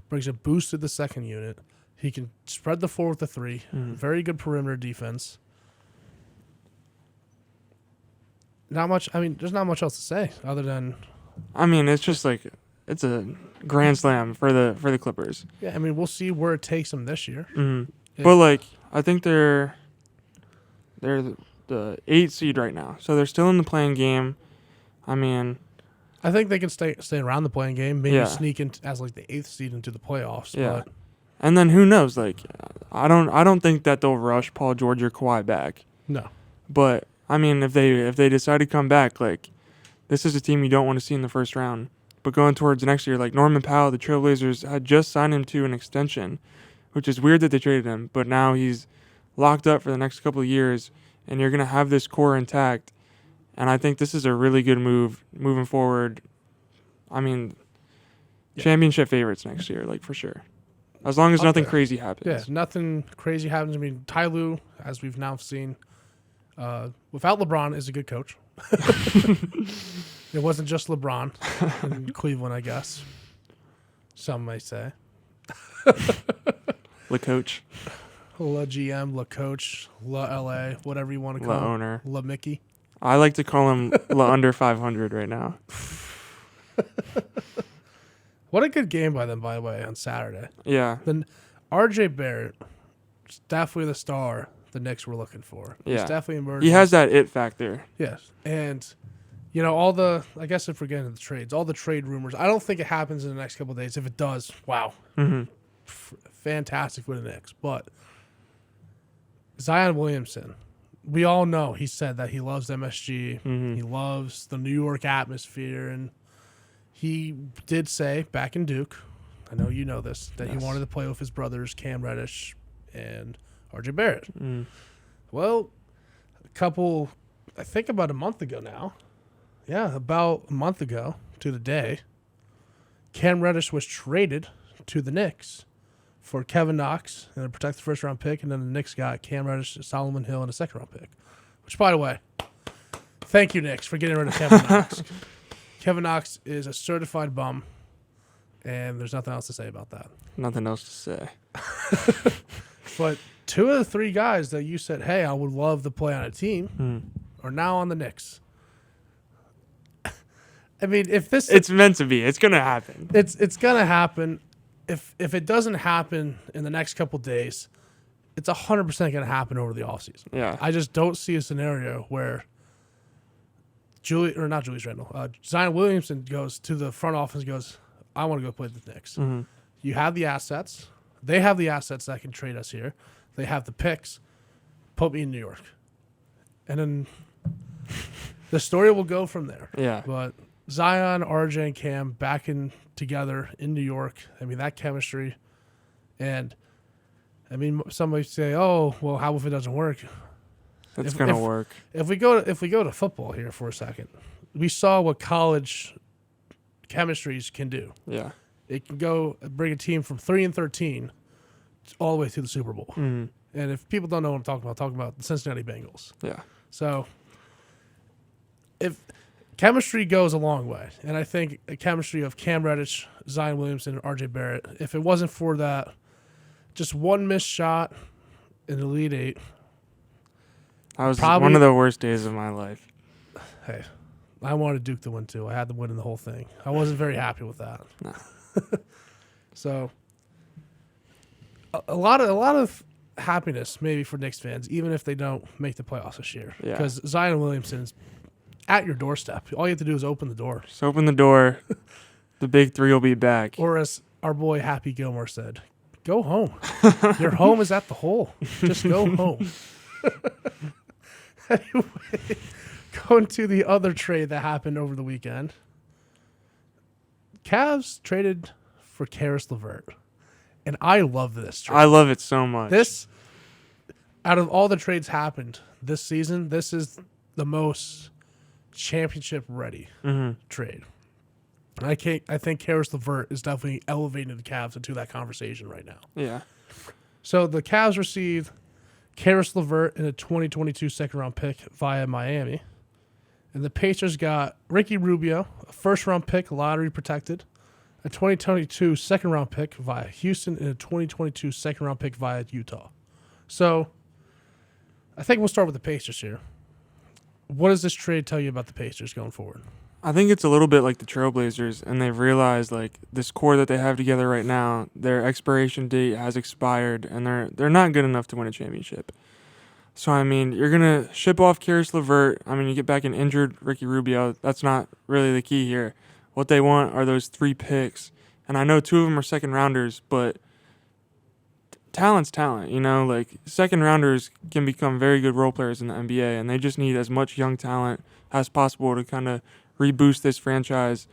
brings a boost to the second unit. He can spread the floor with the three. Very good perimeter defense. Not much. I mean, there's not much else to say other than. I mean, it's just like it's a grand slam for the Clippers. Yeah, I mean, we'll see where it takes them this year. Yeah. But like, I think they're the 8th seed right now, so they're still in the playing game. I mean, I think they can stay around the playing game, maybe Yeah. sneak in as like the 8th seed into the playoffs. Yeah. But and then who knows? Like, I don't think that they'll rush Paul George or Kawhi back. no. But I mean, if they decide to come back, like, this is a team you don't want to see in the first round. But going towards next year, like Norman Powell, the Trailblazers had just signed him to an extension, which is weird that they traded him. But now he's locked up for the next couple of years, and you're going to have this core intact. And I think this is a really good move moving forward. I mean, championship favorites next year, like, for sure. As long as nothing crazy happens. Yeah, nothing crazy happens. I mean, Ty Lue, as we've now seen, without LeBron, is a good coach. It wasn't just LeBron in Cleveland, I guess. Some may say. Le coach. La GM, La Coach, La LA, whatever you want to call La him. owner. La Mickey. I like to call him La under 500 right now. What a good game by them, by the way, on Saturday. Yeah. Then RJ Barrett is definitely the star the Knicks were looking for. Yeah. He's definitely emerged. He has that it factor. Yes. And, you know, I guess if we're getting into the trades, all the trade rumors, I don't think it happens in the next couple of days. If it does, wow. Fantastic for the Knicks. But Zion Williamson, we all know he said that he loves MSG. He loves the New York atmosphere. And he did say back in Duke, I know you know this, that he wanted to play with his brothers, Cam Reddish and RJ Barrett. Well, I think about a month ago now. Yeah, about a month ago to the day, Cam Reddish was traded to the Knicks for Kevin Knox and a protected first-round pick, and then the Knicks got Cam Reddish, Solomon Hill, and a second-round pick. Which, by the way, thank you, Knicks, for getting rid of Kevin Knox. Kevin Knox is a certified bum, and there's nothing else to say about that. Nothing else to say. But 2 of the 3 guys that you said, hey, I would love to play on a team, are now on the Knicks. I mean, if this It's meant to be. It's gonna happen. it's gonna happen. If it doesn't happen in the next couple days, it's 100% gonna happen over the offseason. Yeah. I just don't see a scenario where Zion Williamson goes to the front office and goes, I want to go play with the Knicks. Mhm. You have the assets. They have the assets that can trade us here. They have the picks. Put me in New York. And then the story will go from there. Yeah. But Zion, RJ, and Cam back in together in New York. I mean, that chemistry. And, I mean, somebody say, oh, well, how if it doesn't work? It's gonna work. If we go to football here for a second, we saw what college chemistries can do. Yeah. It can go bring a team from 3-13 all the way to the Super Bowl. Mhm. And if people don't know what I'm talking about the Cincinnati Bengals. Yeah. So if chemistry goes a long way, and I think a chemistry of Cam Reddish, Zion Williamson, and RJ Barrett, if it wasn't for that just one missed shot in the Elite Eight, That was Probably- one of the worst days of my life. hey, I wanted Duke to win too. I had them winning the whole thing. I wasn't very happy with that. No. So a lot of happiness maybe for Knicks fans, even if they don't make the playoffs this year. Yeah. Because Zion Williamson's at your doorstep. All you have to do is open the door. Just open the door. The big three will be back. Or as our boy Happy Gilmore said, go home. Your home is at the hole. Just go home. Anyway, going to the other trade that happened over the weekend. Cavs traded for Charis Levert. And I love this trade. I love it so much. This, out of all the trades happened this season, this is the most championship ready Mhm. trade. I think Charis Levert is definitely elevating the Cavs into that conversation right now. Yeah. So the Cavs received Charis Levert in a 2022 second-round pick via Miami. And the Pacers got Ricky Rubio, a first-round pick, lottery protected, a 2022 second-round pick via Houston, and a 2022 second-round pick via Utah. So I think we'll start with the Pacers here. What does this trade tell you about the Pacers going forward? I think it's a little bit like the Trailblazers, and they've realized like this core that they have together right now, their expiration date has expired, and they're not good enough to win a championship. So I mean, you're gonna ship off Charis Levert. I mean, you get back an injured Ricky Rubio. That's not really the key here. What they want are those 3 picks, and I know 2 of them are second rounders, but talent's talent. You know, like second rounders can become very good role players in the NBA, and they just need as much young talent as possible to kind of reboost this franchise.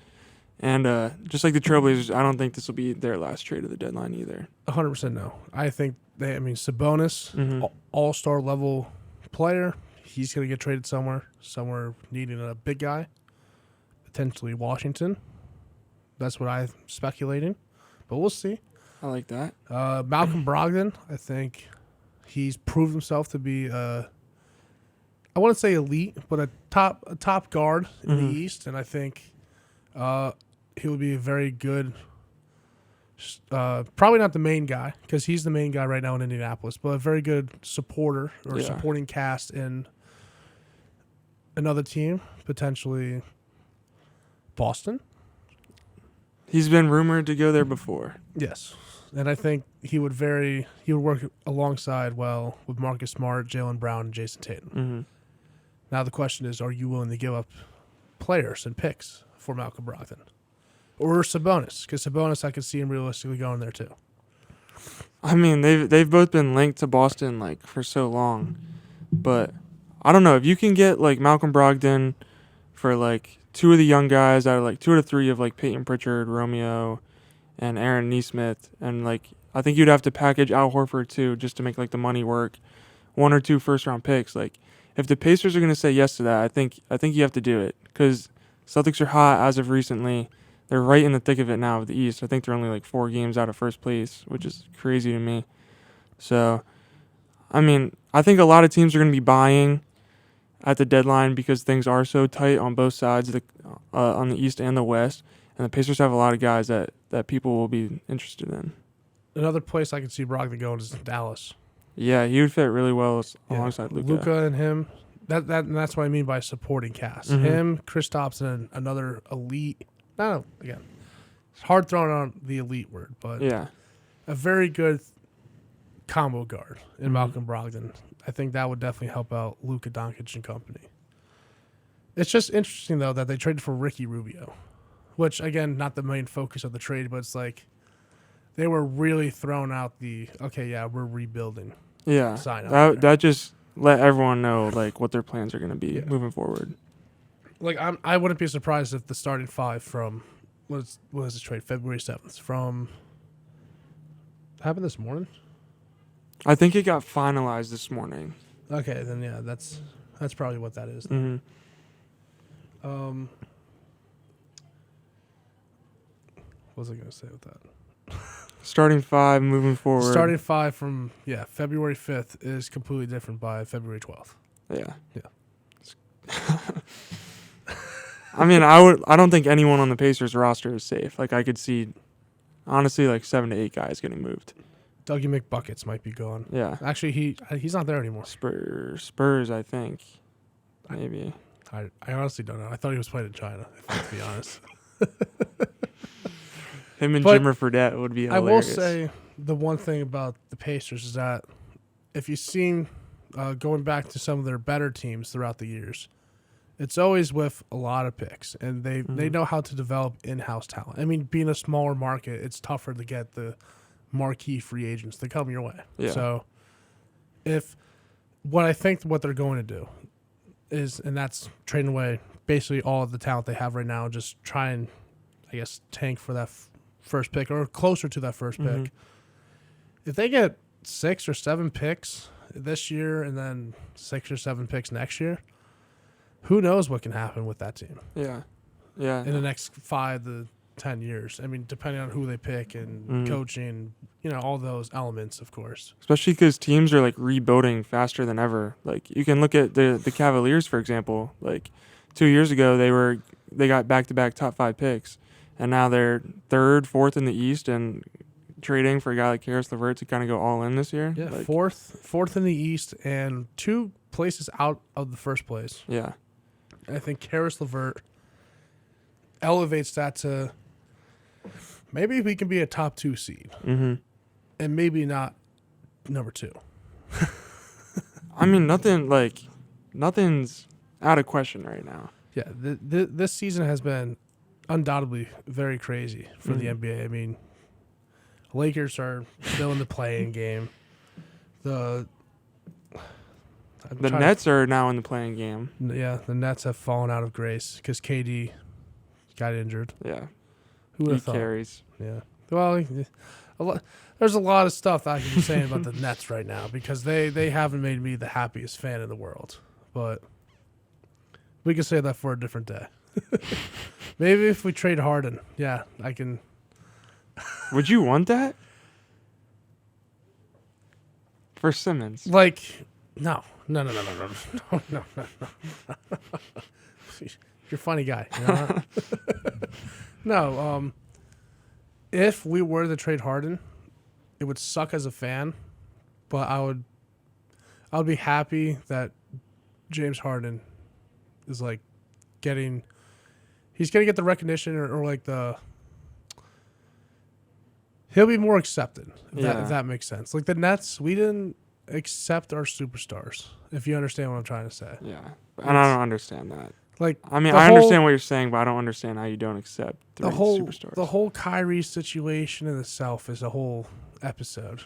And just like the Trailblazers, I don't think this will be their last trade of the deadline either. 100% no. I think Sabonis, Mhm. all-star level player, he's going to get traded somewhere needing a big guy, potentially Washington. That's what I'm speculating, but we'll see. I like that. Malcolm Brogdon, I think he's proved himself to be I wouldn't say elite, but a top guard in the East, and I think he would be a very good. Probably not the main guy because he's the main guy right now in Indianapolis, but a very good supporter or supporting cast in another team, potentially Boston. He's been rumored to go there before. Yes, and I think he would work alongside well with Marcus Smart, Jaylen Brown, and Jason Tatum. Mm-hmm. Now the question is, are you willing to give up players and picks for Malcolm Brogdon? Or Sabonis? Because Sabonis, I could see him realistically going there too. I mean, they've both been linked to Boston like for so long, but I don't know if you can get like Malcolm Brogdon for like 2 of the young guys out of like 2 out of 3 of like Peyton Pritchard, Romeo, and Aaron Nesmith, and like I think you'd have to package Al Horford too just to make like the money work. 1 or 2 first-round picks. Like if the Pacers are going to say yes to that, I think you have to do it because Celtics are hot as of recently. They're right in the thick of it now with the East. I think they're only like 4 games out of first place, which is crazy to me. So, I mean, I think a lot of teams are going to be buying at the deadline because things are so tight on both sides, on the East and the West. And the Pacers have a lot of guys that people will be interested in. Another place I could see Brogdon going is Dallas. Yeah, he would fit really well alongside Luka. Luka and him, That's what I mean by supporting cast. Mhm. Him, Kristaps, and another elite. No, again, it's hard throwing on the elite word, but Yeah. a very good combo guard in Mhm. Malcolm Brogdon. I think that would definitely help out Luka Doncic and company. It's just interesting though that they traded for Ricky Rubio, which again, not the main focus of the trade, but it's like they were really throwing out the we're rebuilding. Yeah. Sign out there. That just let everyone know like what their plans are going to be Yeah. moving forward. Like I wouldn't be surprised if the starting five from what was this trade February 7th from happened this morning. I think it got finalized this morning. Okay, then yeah, that's probably what that is. Mhm. What was I gonna say with that? Starting 5 moving forward. Starting five from February 5th is completely different by February 12th. Yeah. Yeah. I mean, I don't think anyone on the Pacers roster is safe. Like I could see honestly like 7 to 8 guys getting moved. Dougie McBuckets might be gone. Yeah. Actually, he's not there anymore. Spurs, I think. Maybe. I honestly don't know. I thought he was playing in China, if I have to be honest. Him and But Jimmer Fredette would be I will hilarious. say the one thing about the Pacers is that if you've seen going back to some of their better teams throughout the years, it's always with a lot of picks, and they know how to develop in-house talent. I mean, being a smaller market, it's tougher to get the marquee free agents to come your way. Yeah. So what they're going to do is, and that's trading away basically all of the talent they have right now, just try and, I guess, tank for that first pick or closer to that first Mhm. pick. If they get 6 or 7 picks this year and then 6 or 7 picks next year, who knows what can happen with that team Yeah. Yeah. in the next 5 to 10 years. I mean, depending on who they pick and Mhm. coaching, all those elements, of course. Especially because teams are like rebuilding faster than ever. Like you can look at the Cavaliers, for example. Like 2 years ago, they got back-to-back top 5 picks, and now they're 3rd, 4th in the East, and trading for a guy like Charis Levert to kind of go all in this year. Yeah, Like, fourth in the East and 2 places out of the first place. Yeah. I think Charis Levert elevates that to maybe we can be a top 2 seed Mm-hmm. and maybe not number 2. I mean, nothing's out of question right now. Yeah, this season has been undoubtedly very crazy for the NBA. I mean, Lakers are still in the play-in game. The Nets are now in the playing game. The Nets have fallen out of grace because KD got injured. Yeah. Who would He have thought? carries. Yeah. Well, there's a lot of stuff that I can be saying about the Nets right now because they haven't made me the happiest fan in the world. But we can say that for a different day. Maybe if we trade Harden, yeah, I can. Would you want that? For Simmons. Like, no. You're a funny guy. You know that? No. If we were to trade Harden, it would suck as a fan, but I would be happy that James Harden is like he's gonna get the recognition or like he'll be more accepted. If that makes sense. Like the Nets, we didn't accept our superstars. If you understand what I'm trying to say. Yeah. And I don't understand that. Like I mean, the I whole- understand what you're saying, but I don't understand how you don't accept three superstars. The whole Kyrie situation in itself is a whole episode.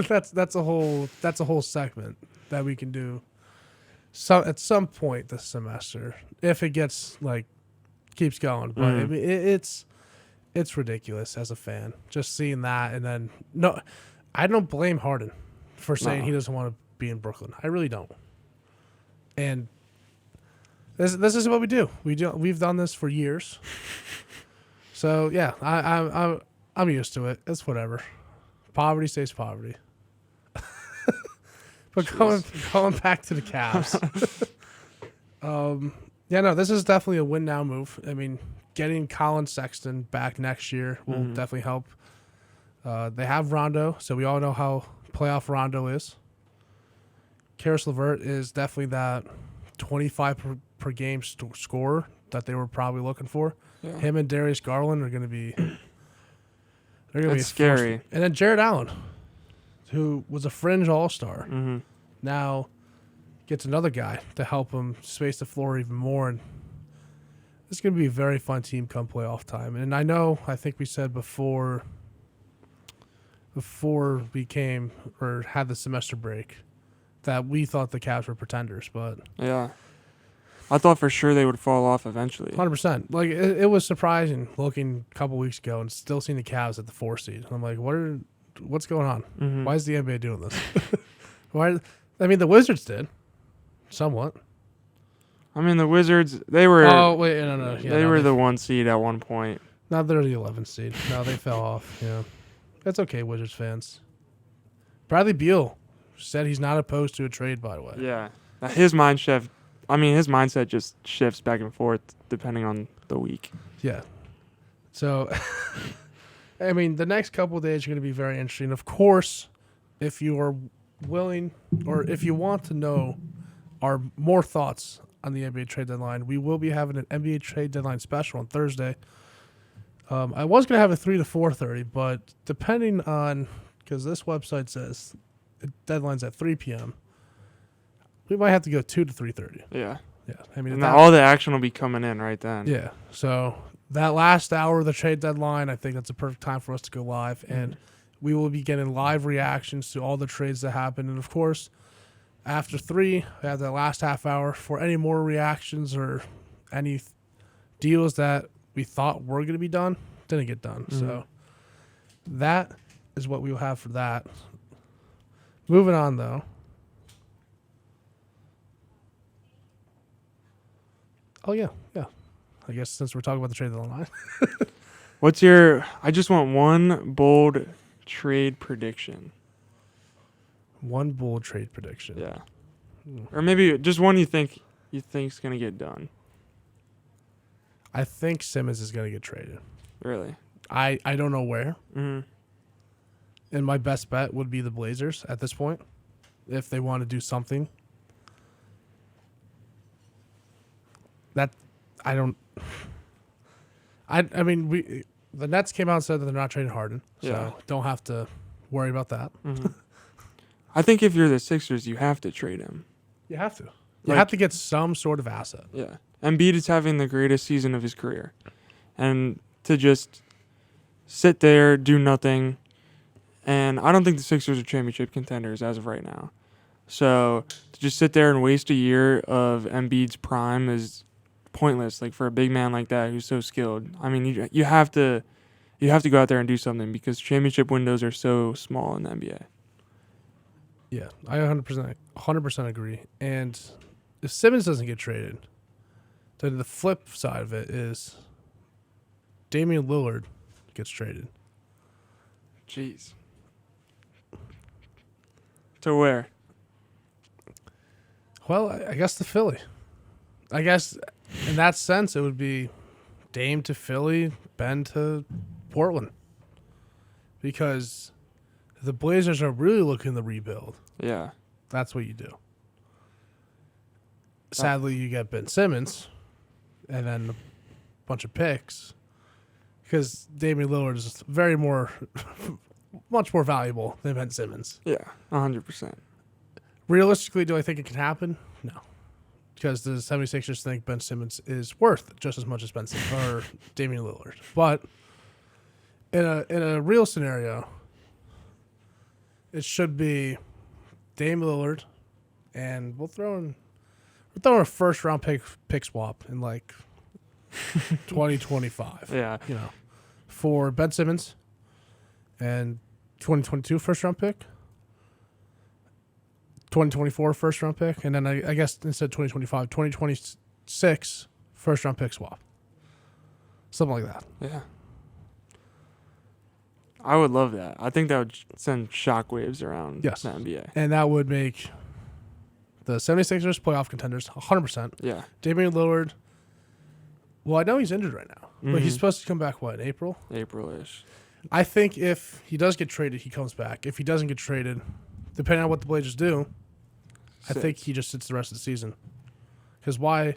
that's a whole segment that we can do. So at some point this semester, if it gets keeps going, but I mean, it's ridiculous as a fan just seeing that, and then no, I don't blame Harden for saying he doesn't want to be in Brooklyn. I really don't, and. This is what we do. We've done this for years. So yeah, I'm used to it. It's whatever. Poverty stays poverty. But going back to the Cavs. This is definitely a win now move. I mean, getting Colin Sexton back next year will definitely help. They have Rondo, so we all know how playoff Rondo is. Charis Levert is definitely that 25 per game scorer that they were probably looking for. Yeah. Him and Darius Garland are going to be. They're going to be That's scary. And then Jared Allen, who was a fringe all-star, Mm-hmm. now gets another guy to help him space the floor even more. And it's going to be a very fun team come playoff time. And I think we said before we came or had the semester break that we thought the Cavs were pretenders, but Yeah. I thought for sure they would fall off eventually. 100%. Like it was surprising looking a couple weeks ago and still seeing the Cavs at the 4 seed. I'm like, what's going on? Mm-hmm. Why is the NBA doing this? The Wizards did somewhat. I mean, the Wizards, they were. Oh wait, no. Yeah, they were the 1 seed at one point. Now they're the 11th seed. No, they fell off. Yeah, that's okay, Wizards fans. Bradley Beal said he's not opposed to a trade. By the way. Yeah. Now, his mindset just shifts back and forth depending on the week. Yeah. So, the next couple of days are going to be very interesting. Of course, if you are willing or if you want to know our more thoughts on the NBA trade deadline, we will be having an NBA trade deadline special on Thursday. I was going to have a 3 to 4:30, but depending on, because this website says the deadline's at 3 p.m., we might have to go 2 to 3:30. Yeah. Yeah. And all the action will be coming in right then. Yeah. So that last hour of the trade deadline, I think that's a perfect time for us to go live. And we will be getting live reactions to all the trades that happen. And, of course, after 3, we have that last half hour for any more reactions or any deals that we thought were going to be done, didn't get done. Mm-hmm. So that is what we will have for that. Moving on, though. Oh, yeah. I guess since we're talking about the trade deadline. I just want one bold trade prediction. One bold trade prediction. Yeah. Or maybe just one you think's going to get done. I think Simmons is going to get traded. Really? I don't know where. Mm-hmm. And my best bet would be the Blazers at this point, if they want to do something. The Nets came out and said that they're not trading Harden, so Yeah. don't have to worry about that. Mm-hmm. I think if you're the Sixers, you have to trade him. You have to. You have to get some sort of asset. Yeah. Embiid is having the greatest season of his career. And to just sit there, do nothing, and I don't think the Sixers are championship contenders as of right now. So to just sit there and waste a year of Embiid's prime is pointless. Like for a big man like that who's so skilled, I mean, you have to go out there and do something because championship windows are so small in the NBA. Yeah, I 100% agree. And if Simmons doesn't get traded, then the flip side of it is Damian Lillard gets traded. Jeez. To where? Well, I guess to Philly. I guess in that sense, it would be Dame to Philly, Ben to Portland. Because the Blazers are really looking to rebuild. Yeah. That's what you do. Sadly, you get Ben Simmons and then a bunch of picks because Damian Lillard is much more valuable than Ben Simmons. Yeah, 100%. Realistically, do I think it can happen? No. Because the 76ers think Ben Simmons is worth just as much as Ben Simmons or Damian Lillard. But in a real scenario, it should be Dame Lillard, and we're throwing a first round pick swap in like 2025. Yeah. For Ben Simmons and 2022 first round pick. 2024 first round pick, and then I guess instead of 2025, 2026 first round pick swap. Something like that. Yeah. I would love that. I think that would send shockwaves around the NBA. And that would make the 76ers playoff contenders 100%. Yeah. Damian Lillard, well, I know he's injured right now, but he's supposed to come back, in April? April-ish. I think if he does get traded, he comes back. If he doesn't get traded, depending on what the Blazers do, I think he just sits the rest of the season. Because why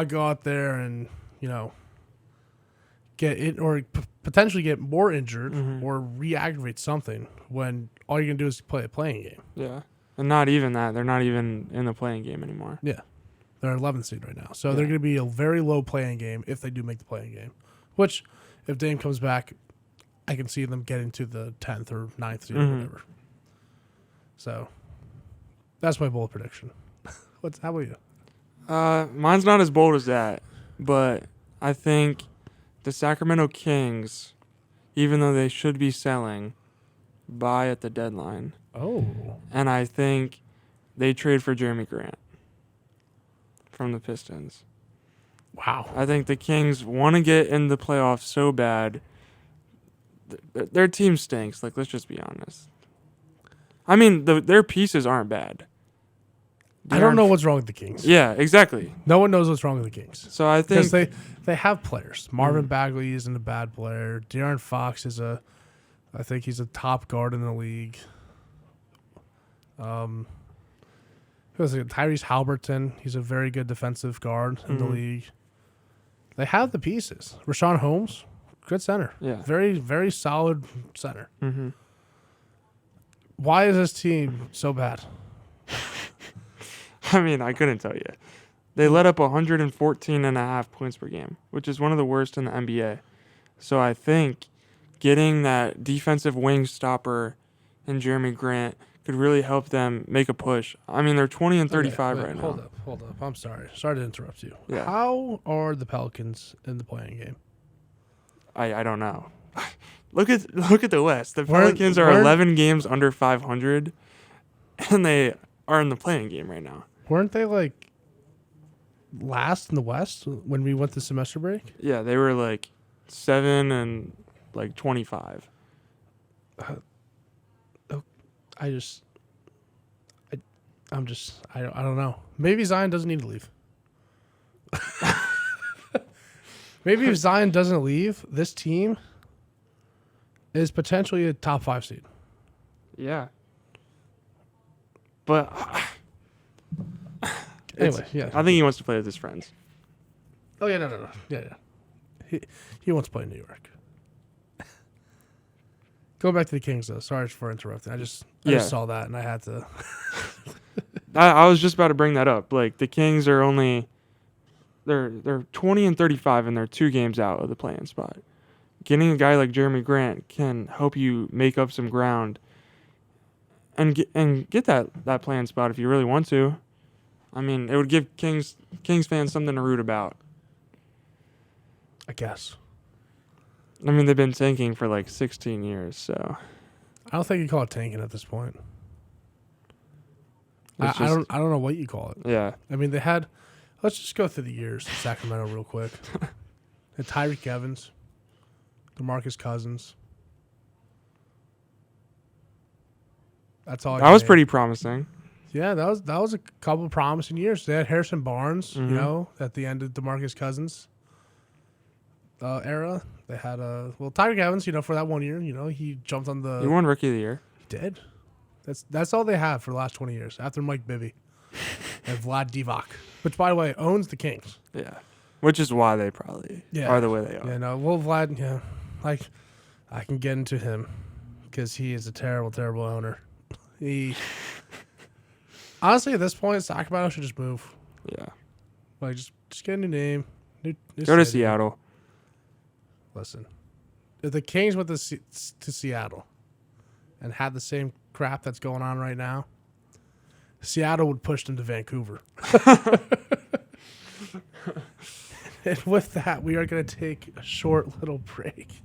go out there and, get it or potentially get more injured or re-aggravate something when all you're going to do is play a playing game? Yeah. And not even that. They're not even in the playing game anymore. Yeah. They're 11th seed right now. So they're going to be a very low playing game if they do make the playing game. Which, if Dame comes back, I can see them getting to the 10th or 9th seed or whatever. So, that's my bold prediction. How about you? Mine's not as bold as that, but I think the Sacramento Kings, even though they should be selling, buy at the deadline. Oh. And I think they trade for Jeremy Grant from the Pistons. Wow. I think the Kings want to get in the playoffs so bad. Their team stinks. Like, let's just be honest. I mean, their pieces aren't bad. I don't know what's wrong with the Kings. Yeah, exactly. No one knows what's wrong with the Kings. So I think because they have players. Marvin Bagley isn't a bad player. De'Aaron Fox I think he's a top guard in the league. Who was it? Tyrese Halliburton. He's a very good defensive guard in the league. They have the pieces. Rashawn Holmes, good center. Yeah. Very, very solid center. Why is this team so bad? I mean, I couldn't tell you. They let up 114.5 points per game, which is one of the worst in the NBA. So I think getting that defensive wing stopper in Jeremy Grant could really help them make a push. I mean, they're 20 and 35 right now. Hold up. I'm sorry. Sorry to interrupt you. Yeah. How are the Pelicans in the playing game? I don't know. Look at the West. The Pelicans are 11 games under 500, and they are in the playing game right now. Weren't they like last in the West when we went to semester break? Yeah, they were like 7 and like 25. I don't know. Maybe Zion doesn't need to leave. Maybe if Zion doesn't leave, this team is potentially a top 5 seed. Yeah. But anyway, yeah. I think he wants to play with his friends. Oh yeah, no. Yeah. He wants to play in New York. Go back to the Kings though. Sorry for interrupting. I just saw that and I had to. I was just about to bring that up. Like, the Kings are only they're 20 and 35 and they're 2 games out of the play-in spot. Getting a guy like Jeremy Grant can help you make up some ground and get that play-in spot if you really want to. I mean, it would give Kings fans something to root about. I guess. I mean, they've been tanking for like 16 years, so I don't think you call it tanking at this point. I don't know what you call it. Yeah. I mean, they had. Let's just go through the years in Sacramento real quick. And Tyreek Evans, DeMarcus Cousins. That's all. That was pretty promising. Yeah, that was a couple of promising years. They had Harrison Barnes, at the end of DeMarcus Cousins era. They had Tyreek Evans, for that 1 year, he jumped on the. He won Rookie of the Year. He did. That's all they have for the last 20 years after Mike Bibby and Vlad Divac, which by the way owns the Kings. Yeah, which is why they probably are the way they are. Yeah, no, Vlad, like I can get into him because he is a terrible, terrible owner. He honestly at this point, Sacramento should just move. Yeah, like just get a new name. New go to city. Seattle. Listen, if the Kings went to Seattle and had the same crap that's going on right now, Seattle would push them to Vancouver. And with that, we are going to take a short little break.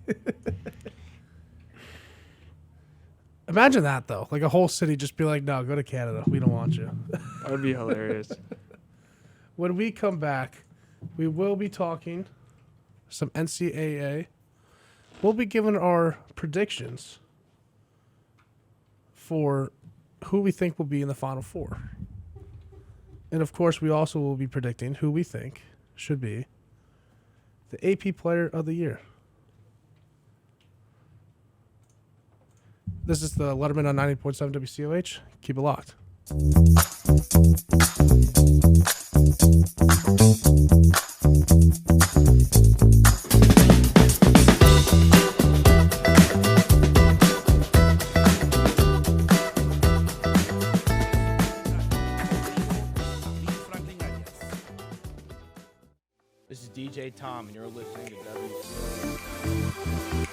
Imagine that, though. Like a whole city just be like, no, go to Canada. We don't want you. That would be hilarious. When we come back, we will be talking some NCAA. We'll be giving our predictions for who we think will be in the Final Four. And, of course, we also will be predicting who we think should be the AP Player of the Year. This is the Letterman on 90.7 WCOH. Keep it locked. This is DJ Tom, and you're listening to WCO.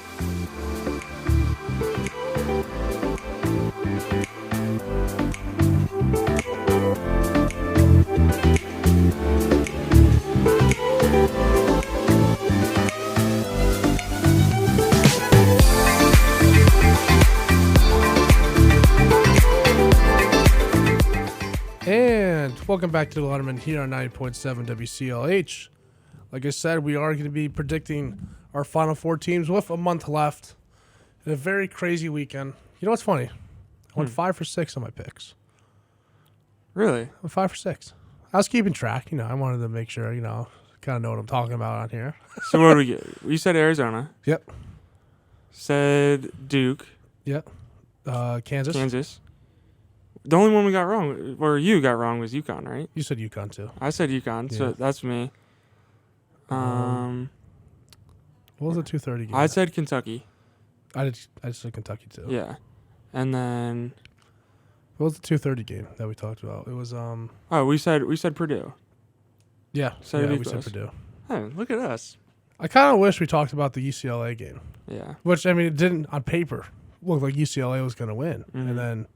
And welcome back to the Letterman here on 90.7 WCLH. Like I said, we are going to be predicting our Final Four teams with a month left. In a very crazy weekend. You know what's funny? I went 5 for 6 on my picks. Really? I went 5 for 6. I was keeping track. I wanted to make sure, kind of know what I'm talking about on here. So what do we get? You said Arizona. Yep. Said Duke. Yep. Kansas. Kansas. The only one we got wrong, or you got wrong, was UConn, right? You said UConn too. I said UConn, so Yeah. that's me. What was the 2:30 game? I said Kentucky. I said Kentucky too. Yeah. And then What was the 2:30 game that we talked about? It was we said Purdue. yeah, So yeah, it'd be we said close. Purdue. Hey, look at us. I kind of wish we talked about the UCLA game, Yeah. which it didn't on paper look like UCLA was going to win, Mhm. and then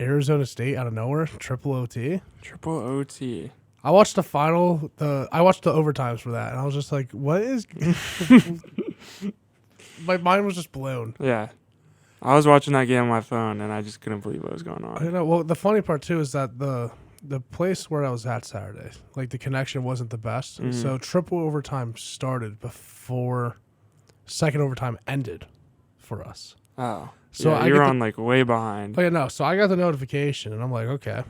Arizona State out of nowhere, triple OT. Triple OT. I watched the final. I watched the overtimes for that, and I was just like, "What is?" My mind was just blown. Yeah. I was watching that game on my phone, and I just couldn't believe what was going I on. don't know. Well, the funny part too is that the place where I was at Saturday, like the connection wasn't the best, Mhm. so triple overtime started before second overtime ended for us. Oh. So Yeah, I you're get on, like, way behind. Oh yeah, no. So I got the notification, and I'm like, okay,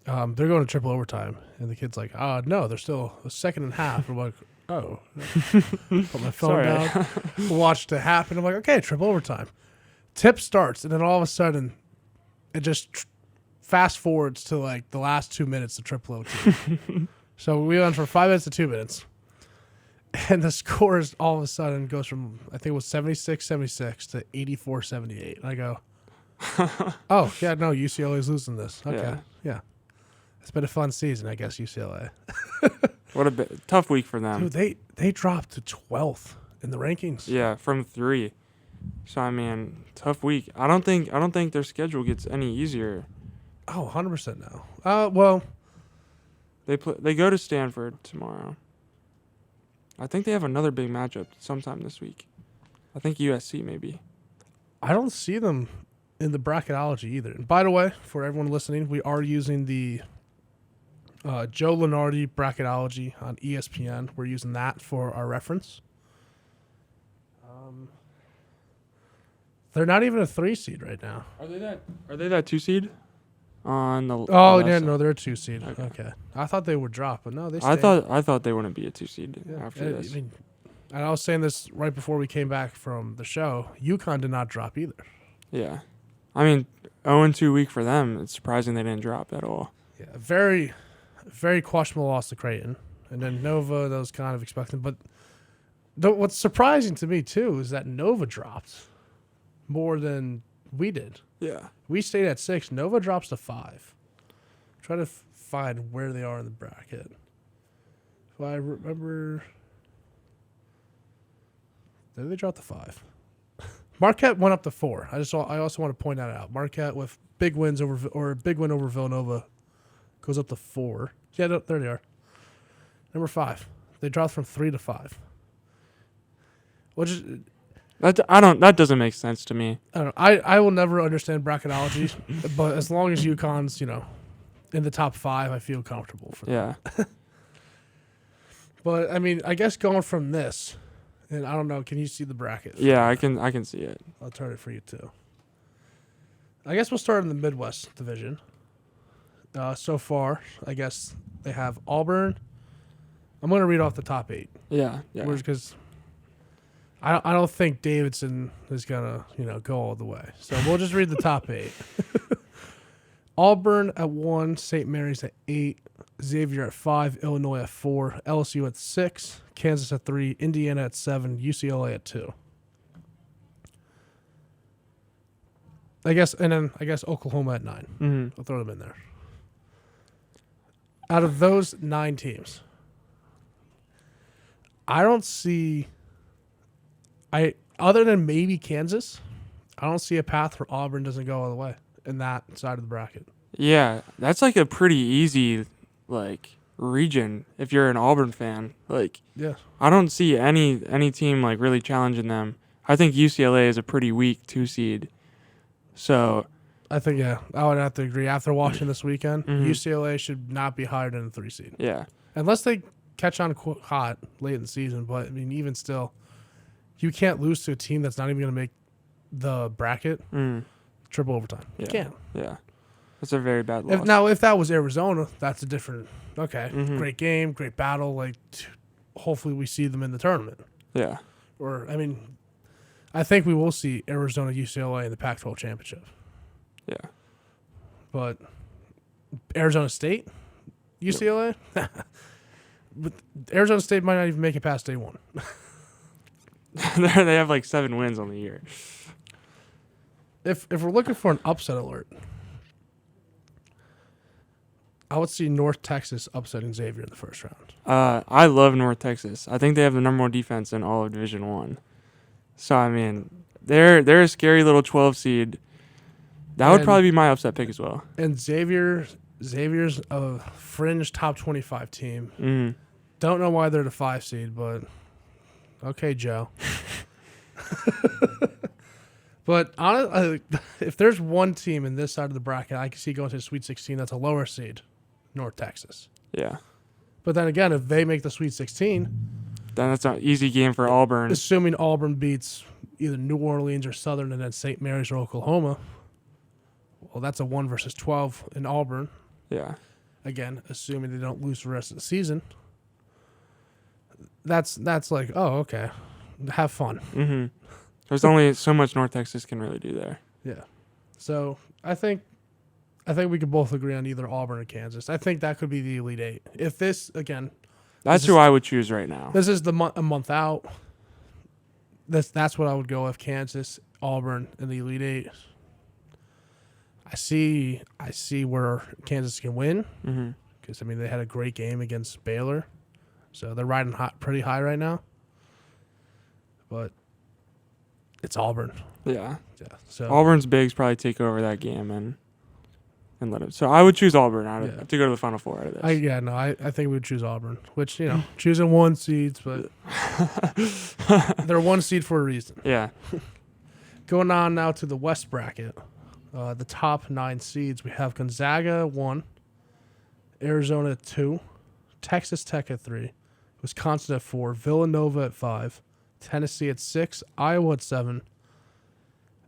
they're going to triple overtime, and the kid's like, no, there's still a second and a half. I'm like, oh, put my phone Sorry. down, watched it happen. I'm like, okay, triple overtime. Tip starts, and then all of a sudden, it just fast forwards to like the last 2 minutes of triple OT. So we went from 5 minutes to 2 minutes. And the score is all of a sudden goes from, I think it was 76-76 to 84-78. And I go, oh, yeah, no, UCLA's losing this. Okay, yeah. It's been a fun season, I guess, UCLA. What a tough week for them. Dude, they dropped to 12th in the rankings. Yeah, from 3. So tough week. I don't think their schedule gets any easier. Oh, 100% now. Well, They go to Stanford tomorrow. I think they have another big matchup sometime this week. I think USC maybe. I don't see them in the bracketology either. And by the way, for everyone listening, we are using the Joe Lunardi bracketology on ESPN. We're using that for our reference. They're not even a 3 seed right now. Are they that 2 seed? On the Oh left yeah, side? no, they're a 2 seed. Okay. Okay, I thought they would drop, but no, they. I stayed. thought they wouldn't be a 2 seed Yeah, after I this. mean, and I was saying this right before we came back from the show. UConn did not drop either. Yeah. 0-2 week for them. It's surprising they didn't drop at all. Yeah, very, very questionable loss to Creighton, and then Nova. That was kind of expected, but what's surprising to me too is that Nova dropped more than we did. Yeah. We stayed at 6. Nova drops to 5. Try to find where they are in the bracket. If I remember, did they drop to 5? Marquette went up to 4. I also want to point that out. Marquette with big wins big win over Villanova goes up to 4. Yeah, there they are. Number 5. They dropped from 3 to 5. Which is, That doesn't make sense to me. I don't know. I will never understand bracketology, but as long as UConn's, in the top 5, I feel comfortable for them. Yeah. But I guess going from this, and I don't know, can you see the bracket? Yeah, I can see it. I'll turn it for you too. I guess we'll start in the Midwest division. So far, I guess they have Auburn. I'm going to read off the top 8. Yeah. Yeah. Because I don't think Davidson is going to, go all the way. So we'll just read the top 8. Auburn at 1, St. Mary's at 8, Xavier at 5, Illinois at 4, LSU at 6, Kansas at 3, Indiana at 7, UCLA at 2. I guess Oklahoma at 9. Mm-hmm. I'll throw them in there. Out of those 9 teams, I don't see. Other than maybe Kansas, I don't see a path where Auburn doesn't go all the way in that side of the bracket. Yeah, that's like a pretty easy region if you're an Auburn fan. Yeah. I don't see any team really challenging them. I think UCLA is a pretty weak 2 seed. So I think, I would have to agree. After watching this weekend, Mhm. UCLA should not be higher than a 3 seed. yeah. Unless they catch on hot late in the season. But, I mean, even still, you can't lose to a team that's not even going to make the bracket triple overtime. Yeah. You can't. Yeah. That's a very bad loss. If that was Arizona, that's a different, great game, great battle. Hopefully we see them in the tournament. yeah. Or, I mean, I think we will see Arizona UCLA in the Pac-12 championship. Yeah. But Arizona State, UCLA, but Arizona State might not even make it past day 1. They have 7 wins on the year. If we're looking for an upset alert, I would see North Texas upsetting Xavier in the first round. I love North Texas. I think they have the number 1 defense in all of Division 1. So, I mean, they're a scary little 12 seed. That would And- probably be my upset pick as well. And Xavier's a fringe top 25 team. Mm. Don't know why they're the 5 seed, but okay, Joe. But honestly, if there's one team in this side of the bracket I can see going to the Sweet 16 that's a lower seed, North Texas. Yeah. But then again, if they make the Sweet 16, Then that's an easy game for Auburn. assuming Auburn beats either New Orleans or Southern and then St. Mary's or Oklahoma, well, that's a 1 versus 12 in Auburn. Yeah. Again, assuming they don't lose the rest of the season. That's oh, okay. Have fun. Mm-hmm. There's only so much North Texas can really do there. Yeah. So I think we could both agree on either Auburn or Kansas. I think that could be the Elite 8. If this, again, That's who I would choose right now. this is a month out. That's what I would go with: Kansas, Auburn, and the Elite 8. I see where Kansas can win Mm-hmm. because they had a great game against Baylor, so they're riding pretty high right now. But it's Auburn. Yeah. Yeah. So Auburn's bigs probably take over that game and let it. So I would choose Auburn to go to the Final Four out of this. I think we would choose Auburn, which choosing 1 seeds, but they're 1 seed for a reason. yeah. Going on now to the West bracket, the top 9 seeds, we have Gonzaga 1, Arizona at 2, Texas Tech at 3, Wisconsin at 4, Villanova at 5, Tennessee at 6, Iowa at 7,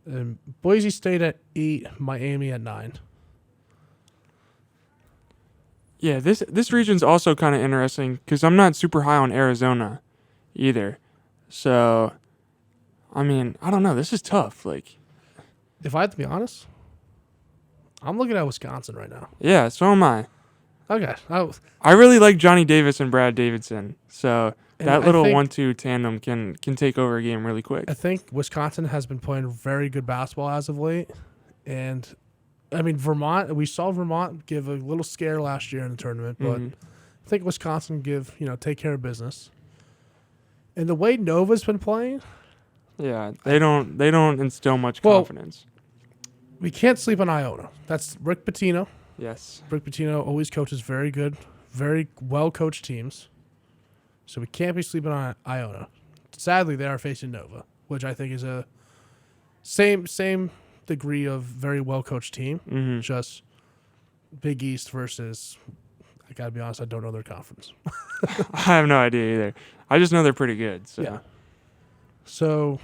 and Boise State at 8, Miami at 9. Yeah, this region's also kind of interesting because I'm not super high on Arizona either. So, I mean, I don't know. This is tough. If I have to be honest, I'm looking at Wisconsin right now. Yeah, so am I. Okay. I really like Johnny Davis and Brad Davidson. So And that I little think- 1-2 tandem can take over a game really quick. I think Wisconsin has been playing very good basketball as of late. And, I mean, Vermont, we saw Vermont give a little scare last year in the tournament, but Mhm. I think Wisconsin take care of business. And the way Nova's been playing, Yeah, they don't instill much Well- confidence. we can't sleep on Iona. That's Rick Pitino. Yes. Rick Pitino always coaches very good, very well-coached teams. So we can't be sleeping on Iona. Sadly, they are facing Nova, which I think is a same degree of very well-coached team. Mm-hmm. Just Big East versus, I got to be honest, I don't know their conference. I have no idea either. I just know they're pretty good. So. Yeah. So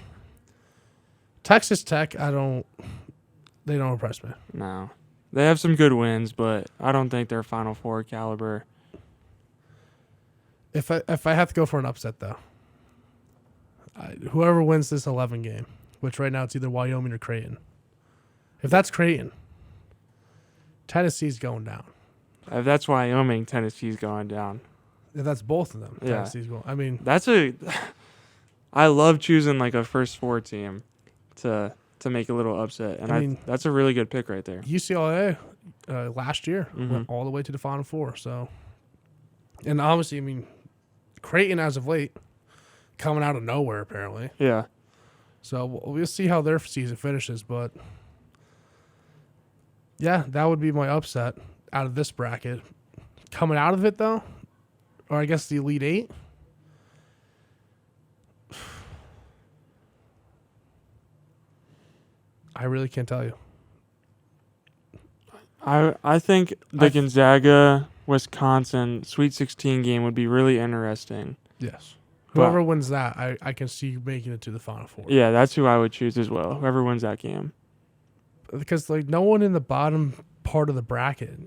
Texas Tech, they don't impress me. No. They have some good wins, but I don't think they're Final Four caliber. If I have to go for an upset, though, whoever wins this 11 game, which right now it's either Wyoming or Creighton. If that's Creighton, Tennessee's going down. That's Wyoming. Tennessee's going down. If that's both of them. Yeah. Tennessee's going. I mean, I love choosing like a first 4 team to make a little upset, and I mean, that's a really good pick right there. UCLA last year went all the way to the Final Four. So, and obviously, I mean, Creighton as of late coming out of nowhere apparently. Yeah. So we'll see how their season finishes, but yeah, that would be my upset out of this bracket. Coming out of it though, or I guess the Elite Eight. I really can't tell you. I think the Gonzaga Wisconsin Sweet 16 game would be really interesting. Yes. But- Whoever wins that, I can see making it to the Final Four. Yeah, that's who I would choose as well. Whoever wins that game. Because like no one in the bottom part of the bracket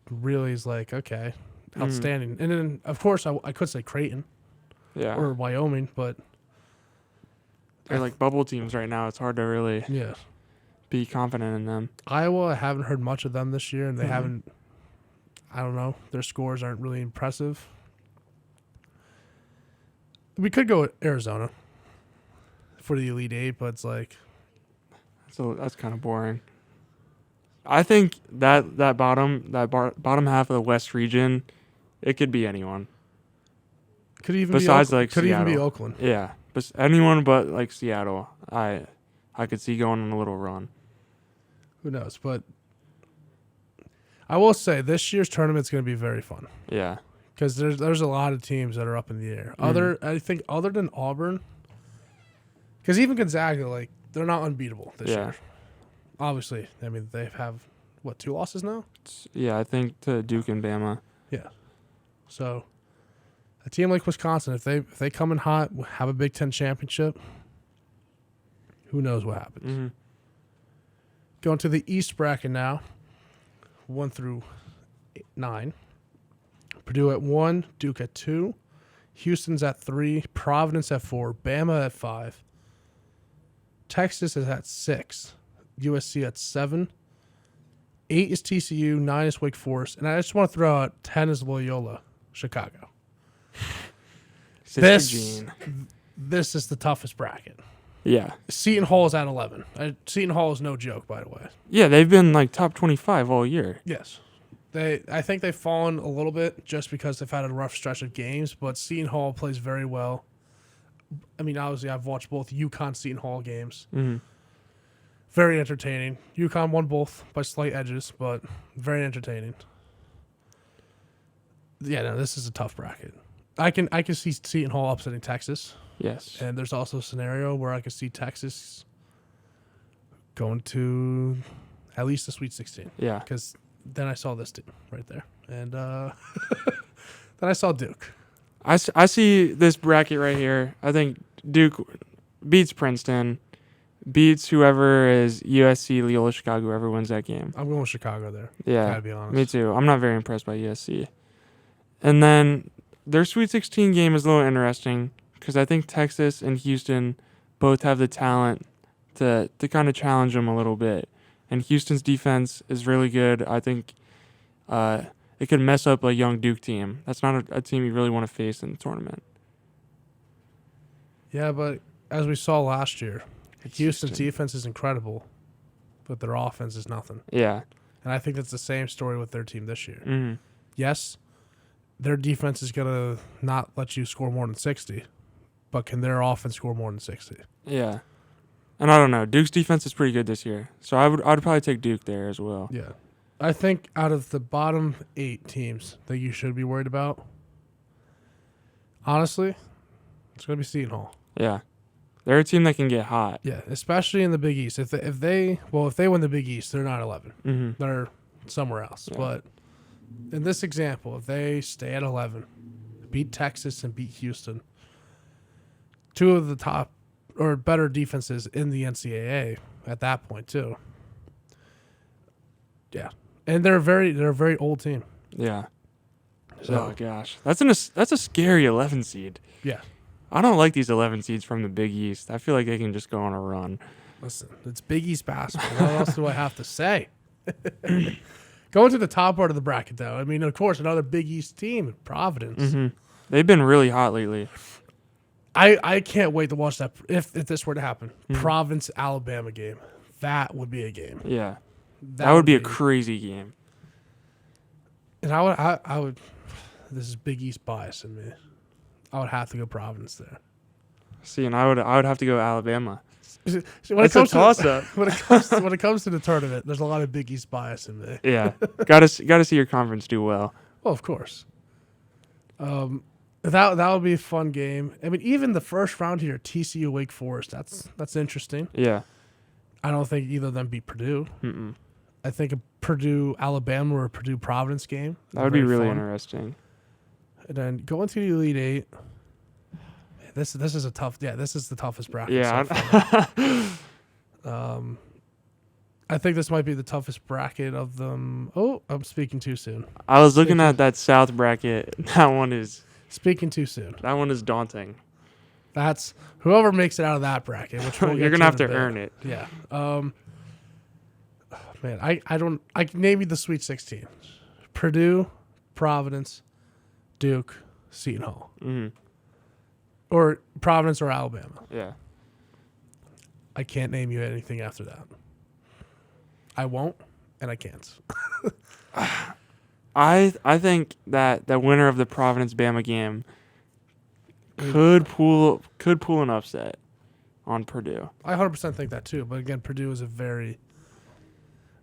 really is like, okay, outstanding. And then of course I could say Creighton Yeah. or Wyoming, but They're like bubble teams right now. It's hard to really yeah. be confident in them. Iowa, I haven't heard much of them this year, and they haven't. I don't know. Their scores aren't really impressive. We could go with Arizona for the Elite Eight, but it's like So that's kind of boring. I think that bottom half of the West region, it could be anyone. could even Besides, be like, could even be Seattle. Oakland. Yeah, but anyone but like Seattle, I could see going on a little run. Who knows? But I will say this year's tournament's going to be very fun Yeah, because there's a lot of teams that are up in the air. I think other than Auburn, because even Gonzaga, like they're not unbeatable this year. Obviously, I mean they have 2 losses now. yeah. I think to Duke and Bama. Yeah. So a team like Wisconsin, if they come in hot, have a Big Ten championship, who knows what happens. Mm-hmm. Going to the East bracket now, 1 through 9. Purdue at 1, Duke at 2, Houston's at 3, Providence at 4, Bama at 5, Texas is at 6, USC at 7, 8 is TCU, 9 is Wake Forest, and I just want to throw out 10 is Loyola, Chicago. Sister Jean. This is the toughest bracket. Yeah, Seton Hall is at 11. Seton Hall is no joke, by the way. yeah. They've been like top 25 all year. Yes. I think they've fallen a little bit just because they've had a rough stretch of games, but Seton Hall plays very well. I mean, obviously, I've watched both UConn Seton Hall games. Mm-hmm. Very entertaining. UConn won both by slight edges, but very entertaining. Yeah, no, this is a tough bracket. I can see Seton Hall upsetting Texas, Yes. and there's also a scenario where I could see Texas going to at least the Sweet 16. Yeah. Because then I saw this team right there, and then I saw Duke. I see this bracket right here. I think Duke beats Princeton, beats whoever is USC, Loyola, Chicago, whoever wins that game. I'm going with Chicago there. Yeah, Gotta be honest. me too. I'm not very impressed by USC. And then their Sweet 16 game is a little interesting because I think Texas and Houston both have the talent to kind of challenge them a little bit. And Houston's defense is really good. I think it could mess up a young Duke team. That's not a team you really want to face in the tournament. Yeah, but as we saw last year, Houston's Houston. defense is incredible, but their offense is nothing. Yeah. And I think that's the same story with their team this year. Mm-hmm. Yes, their defense is going to not let you score more than 60, but can their offense score more than 60? Yeah. And I don't know. Duke's defense is pretty good this year. So I'd probably take Duke there as well. Yeah. I think out of the bottom 8 teams that you should be worried about, honestly, it's going to be Seton Hall. Yeah. They're a team that can get hot. Yeah, especially in the Big East. If they win the Big East, they're not 11. Mm-hmm. They're somewhere else. Yeah. But in this example, if they stay at 11, beat Texas and beat Houston, 2 of the top or better defenses in the NCAA at that point too. Yeah, and they're a very old team. Yeah. So Oh gosh, that's a scary 11 seed. yeah, I don't like these 11 seeds from the Big East. I feel like they can just go on a run. listen, it's Big East basketball. What else do I have to say? Going to the top part of the bracket, though. I mean, of course, another Big East team, Providence. Mm-hmm. They've been really hot lately. I can't wait to watch that if this were to happen. Mm-hmm. Providence Alabama game. That would be a game. Yeah. That would be a crazy game. And I would. This is Big East bias in me. I would have to go Providence there. See, and I would have to go Alabama. When It's a toss-up. when it comes to the tournament, there's a lot of Big East bias in me. Yeah. Gotta see your conference do well. Well, of course. That would be a fun game. I mean, even the first round here, TCU Wake Forest. That's interesting. Yeah. I don't think either of them beat Purdue. Mm-mm. I think a Purdue Alabama or a Purdue Providence game. That would be really fun. interesting. And then going to the Elite Eight. This is a tough. Yeah, this is the toughest bracket. Yeah. So far. I think this might be the toughest bracket of them. Oh, I'm speaking too soon. I was looking at that South bracket. That one is daunting. That's whoever makes it out of that bracket. Which we'll You're get gonna have in a to bit. earn it. Yeah. Man, I can name you the Sweet 16: Purdue, Providence, Duke, Seton Hall, or Providence or Alabama. Yeah. I can't name you anything after that. I won't, and I can't. I think that the winner of the Providence Bama game could pull an upset on Purdue. I 100% think that too. But again, Purdue is a very,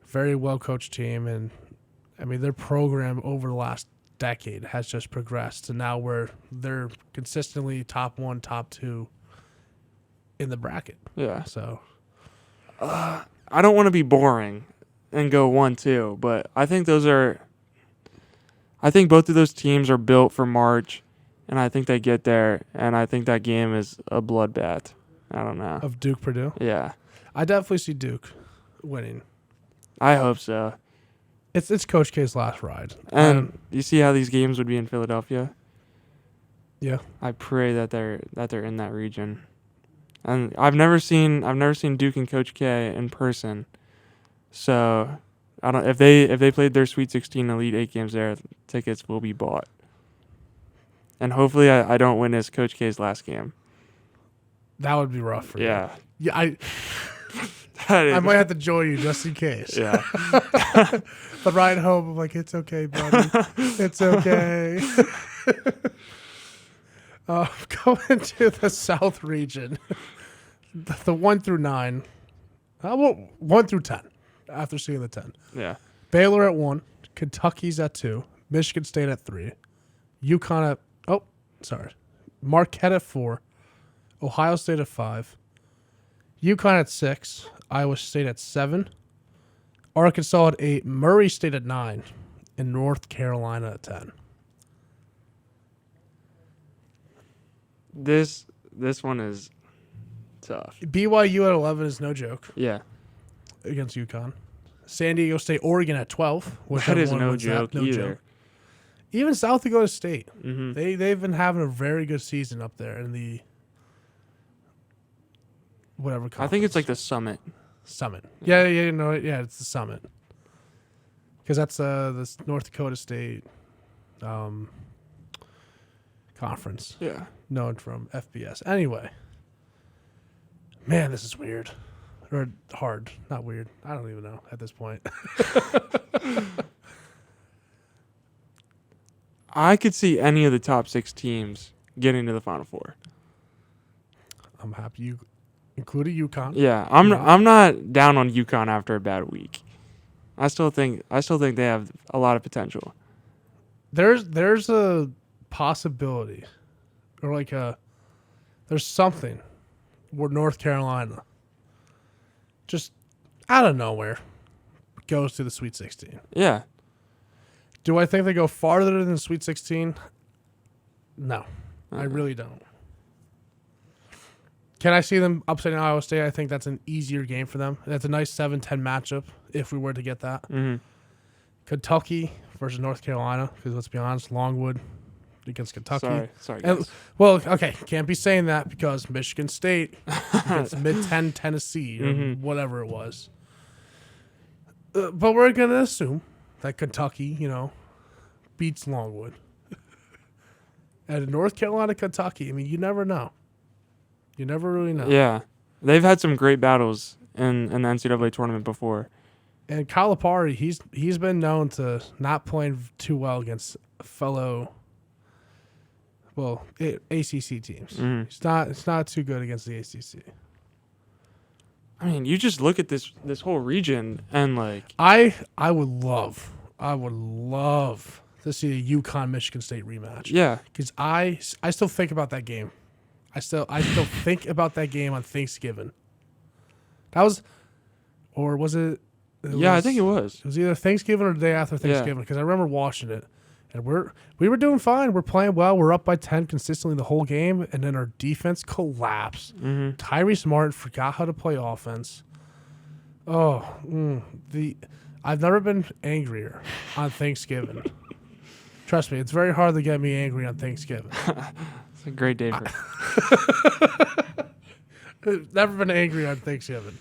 very well coached team, and I mean their program over the last decade has just progressed to now where they're consistently top 1, top 2 in the bracket. Yeah. So I don't want to be boring and go 1-2, but I think both of those teams are built for March, and I think they get there, and I think that game is a bloodbath. I don't know. of Duke Purdue, Yeah. I definitely see Duke winning. I hope so. It's Coach K's last ride. And you see how these games would be in Philadelphia? Yeah. I pray that they're in that region. And I've never seen Duke and Coach K in person. So I don't if they played their Sweet 16 Elite 8 games there, tickets will be bought. And hopefully I don't witness Coach K's last game. That would be rough for you. Yeah. Yeah, I might have to join you just in case. Yeah. But ride home, I'm like, it's okay, buddy. It's okay. Going to the South region, the 1 through 9. Well, 1 through 10, after seeing the 10. Yeah. Baylor at 1, Kentucky's at 2, Michigan State at 3, Marquette at 4, Ohio State at 5, UConn at 6, Iowa State at 7, Arkansas at 8, Murray State at 9, and North Carolina at 10. This one is tough. BYU at 11 is no joke Yeah. against UConn. San Diego State, Oregon at 12. Which That is everyone no wins joke either. Even South Dakota State. Mm-hmm. They've been having a very good season up there in the whatever conference. I think it's like the Summit. Summit. Yeah, it's the Summit. Because that's this North Dakota State conference. Yeah. Known from FBS. Anyway. Man, this is weird. Or hard. Not weird. I don't even know at this point. I could see any of the top 6 teams getting to the Final Four. I'm happy you included UConn. Yeah, I'm not down on UConn after a bad week. I still think they have a lot of potential. There's a possibility, or like there's something where North Carolina just out of nowhere goes to the Sweet 16. Yeah. Do I think they go farther than the Sweet 16? No, I really don't. Can I see them upsetting Iowa State? I think that's an easier game for them. That's a nice 7-10 matchup if we were to get that. Mm-hmm. Kentucky versus North Carolina, because let's be honest, Longwood against Kentucky. Sorry, And, guys. well, okay, can't be saying that because Michigan State against Mid-10 Tennessee or whatever it was. But we're going to assume that Kentucky, beats Longwood. And North Carolina, Kentucky, I mean, you never know. You never really know. Yeah. They've had some great battles in the NCAA tournament before. And Calipari, he's been known to not playing too well against fellow, ACC teams. Mm-hmm. It's not too good against the ACC. I mean, you just look at this whole region and like I would love to see a UConn Michigan State rematch. yeah, Because I still think about that game. I still think about that game on Thanksgiving. That was, or was it? I think it was. It was either Thanksgiving or the day after Thanksgiving because I remember watching it, and we were doing fine. We're playing well. We're up by 10 consistently the whole game, and then our defense collapsed. Mm-hmm. Tyrese Martin forgot how to play offense. I've never been angrier on Thanksgiving. Trust me, it's very hard to get me angry on Thanksgiving. It's a great day for Never been angry on Thanksgiving.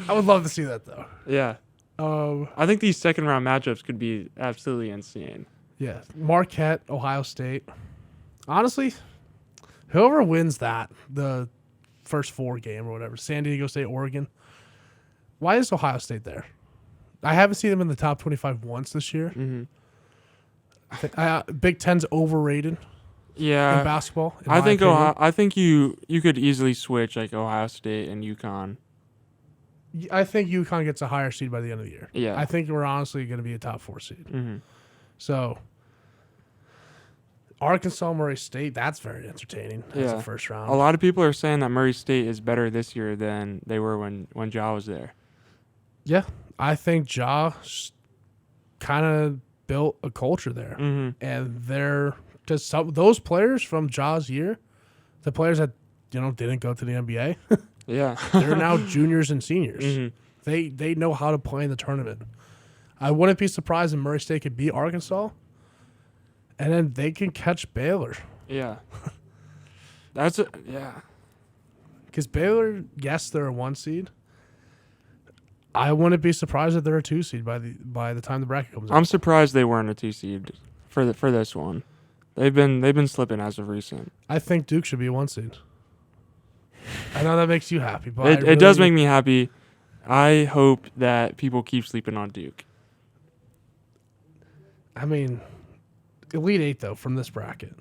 I would love to see that though. yeah. I think these second round matchups could be absolutely insane. Yeah, Marquette, Ohio State. Honestly, whoever wins that, the first 4 game or whatever, San Diego State, Oregon. Why is Ohio State there? I haven't seen them in the top 25 once this year. Mm-hmm. Big Ten's overrated Yeah, in basketball. in I my think opinion. I think you could easily switch like Ohio State and UConn. I think UConn gets a higher seed by the end of the year. Yeah. I think we're honestly going to be a top 4 seed. Mm-hmm. So, Arkansas, Murray State, that's very entertaining as Yeah. a first round. A lot of people are saying that Murray State is better this year than they were when Ja was there. Yeah, I think Ja kind of built a culture there. Mm-hmm. And because those players from Ja's year, the players that didn't go to the NBA, Yeah. they're now juniors and seniors. Mm-hmm. They know how to play in the tournament. I wouldn't be surprised if Murray State could beat Arkansas, and then they can catch Baylor. Yeah. Yeah. Because Baylor, yes, they're a 1 seed. I wouldn't be surprised if they're a 2 seed by the time the bracket comes out. I'm surprised they weren't a 2 seed for this one. They've been slipping as of recent. I think Duke should be a 1 seed. I know that makes you happy, but It does make me happy. I hope that people keep sleeping on Duke. I mean, Elite 8 though from this bracket.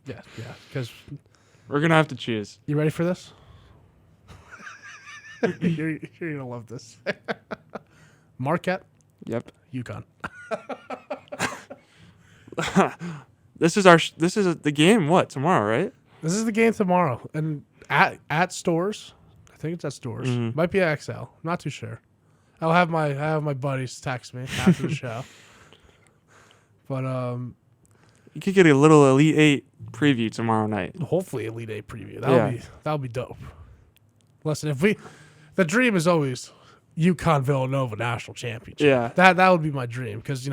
Yeah. Because We're gonna have to choose. you ready for this? you're gonna love this. Marquette, Yep. UConn. This is the game. What tomorrow, right? This is the game tomorrow, and at Stores. I think it's at Stores. Mhm. Might be at XL. Not too sure. I have my buddies text me after the show. But You could get a little Elite 8 preview tomorrow night. hopefully Elite 8 preview. Yeah. That'll be dope. Listen, the dream is always UConn Villanova national championship. Yeah. That would be my dream because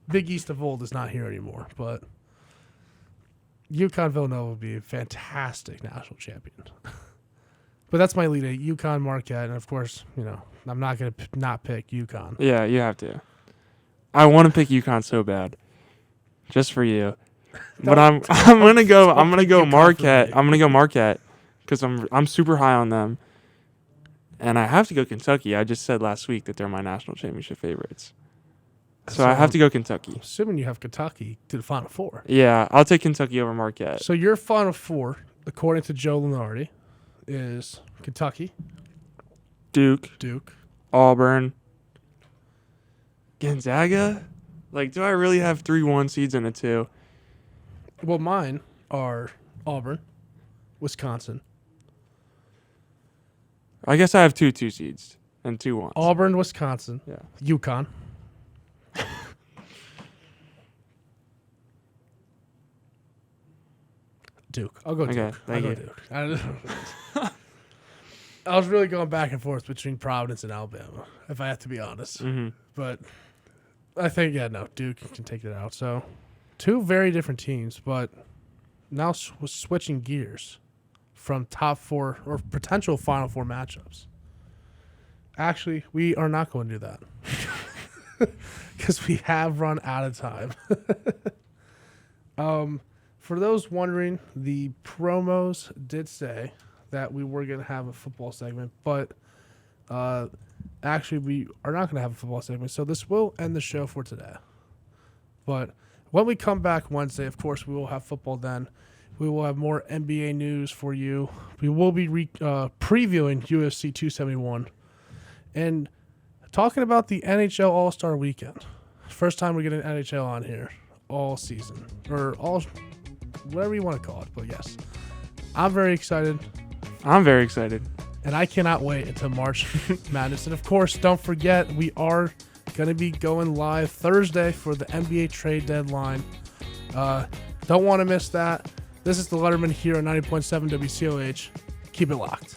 Big East of old is not here anymore. But UConn Villanova would be a fantastic national champion. But that's my Elite 8, UConn, Marquette, and of course, I'm not gonna not pick UConn. Yeah, you have to. I want to pick UConn so bad, just for you. But I'm gonna go pick UConn for Marquette. me. I'm gonna go Marquette because I'm super high on them, and I have to go Kentucky. I just said last week that they're my national championship favorites, so I have to go Kentucky. Assuming you have Kentucky to the Final Four. Yeah, I'll take Kentucky over Marquette. So your Final Four, according to Joe Lunardi, is Kentucky, Duke, Duke, Auburn, Gonzaga. Like, do I really have 3 1 seeds in a 2? well, mine are Auburn, Wisconsin. I guess I have 2 seeds and 2 1s. Auburn, Wisconsin, Yeah. UConn. Duke. I'll go Duke. Okay, thank I'll you. go Duke. I was really going back and forth between Providence and Alabama, if I have to be honest. Mm-hmm. But I think, Duke can take it out. So 2 very different teams, but now switching gears from top 4 or potential Final Four matchups. Actually, we are not going to do that. because we have run out of time. For those wondering, the promos did say that we were going to have a football segment, but actually we are not going to have a football segment, so this will end the show for today. But when we come back Wednesday, of course, we will have football then. We will have more NBA news for you. We will be previewing UFC 271 and talking about the NHL All-Star Weekend. First time we're getting NHL on here all season, or all, whatever you want to call it. But yes, I'm very excited. I'm very excited. And I cannot wait until March Madness. And of course, don't forget, we are going to be going live Thursday for the NBA trade deadline. Don't want to miss that. This is the Letterman here on 90.7 WCOH. Keep it locked.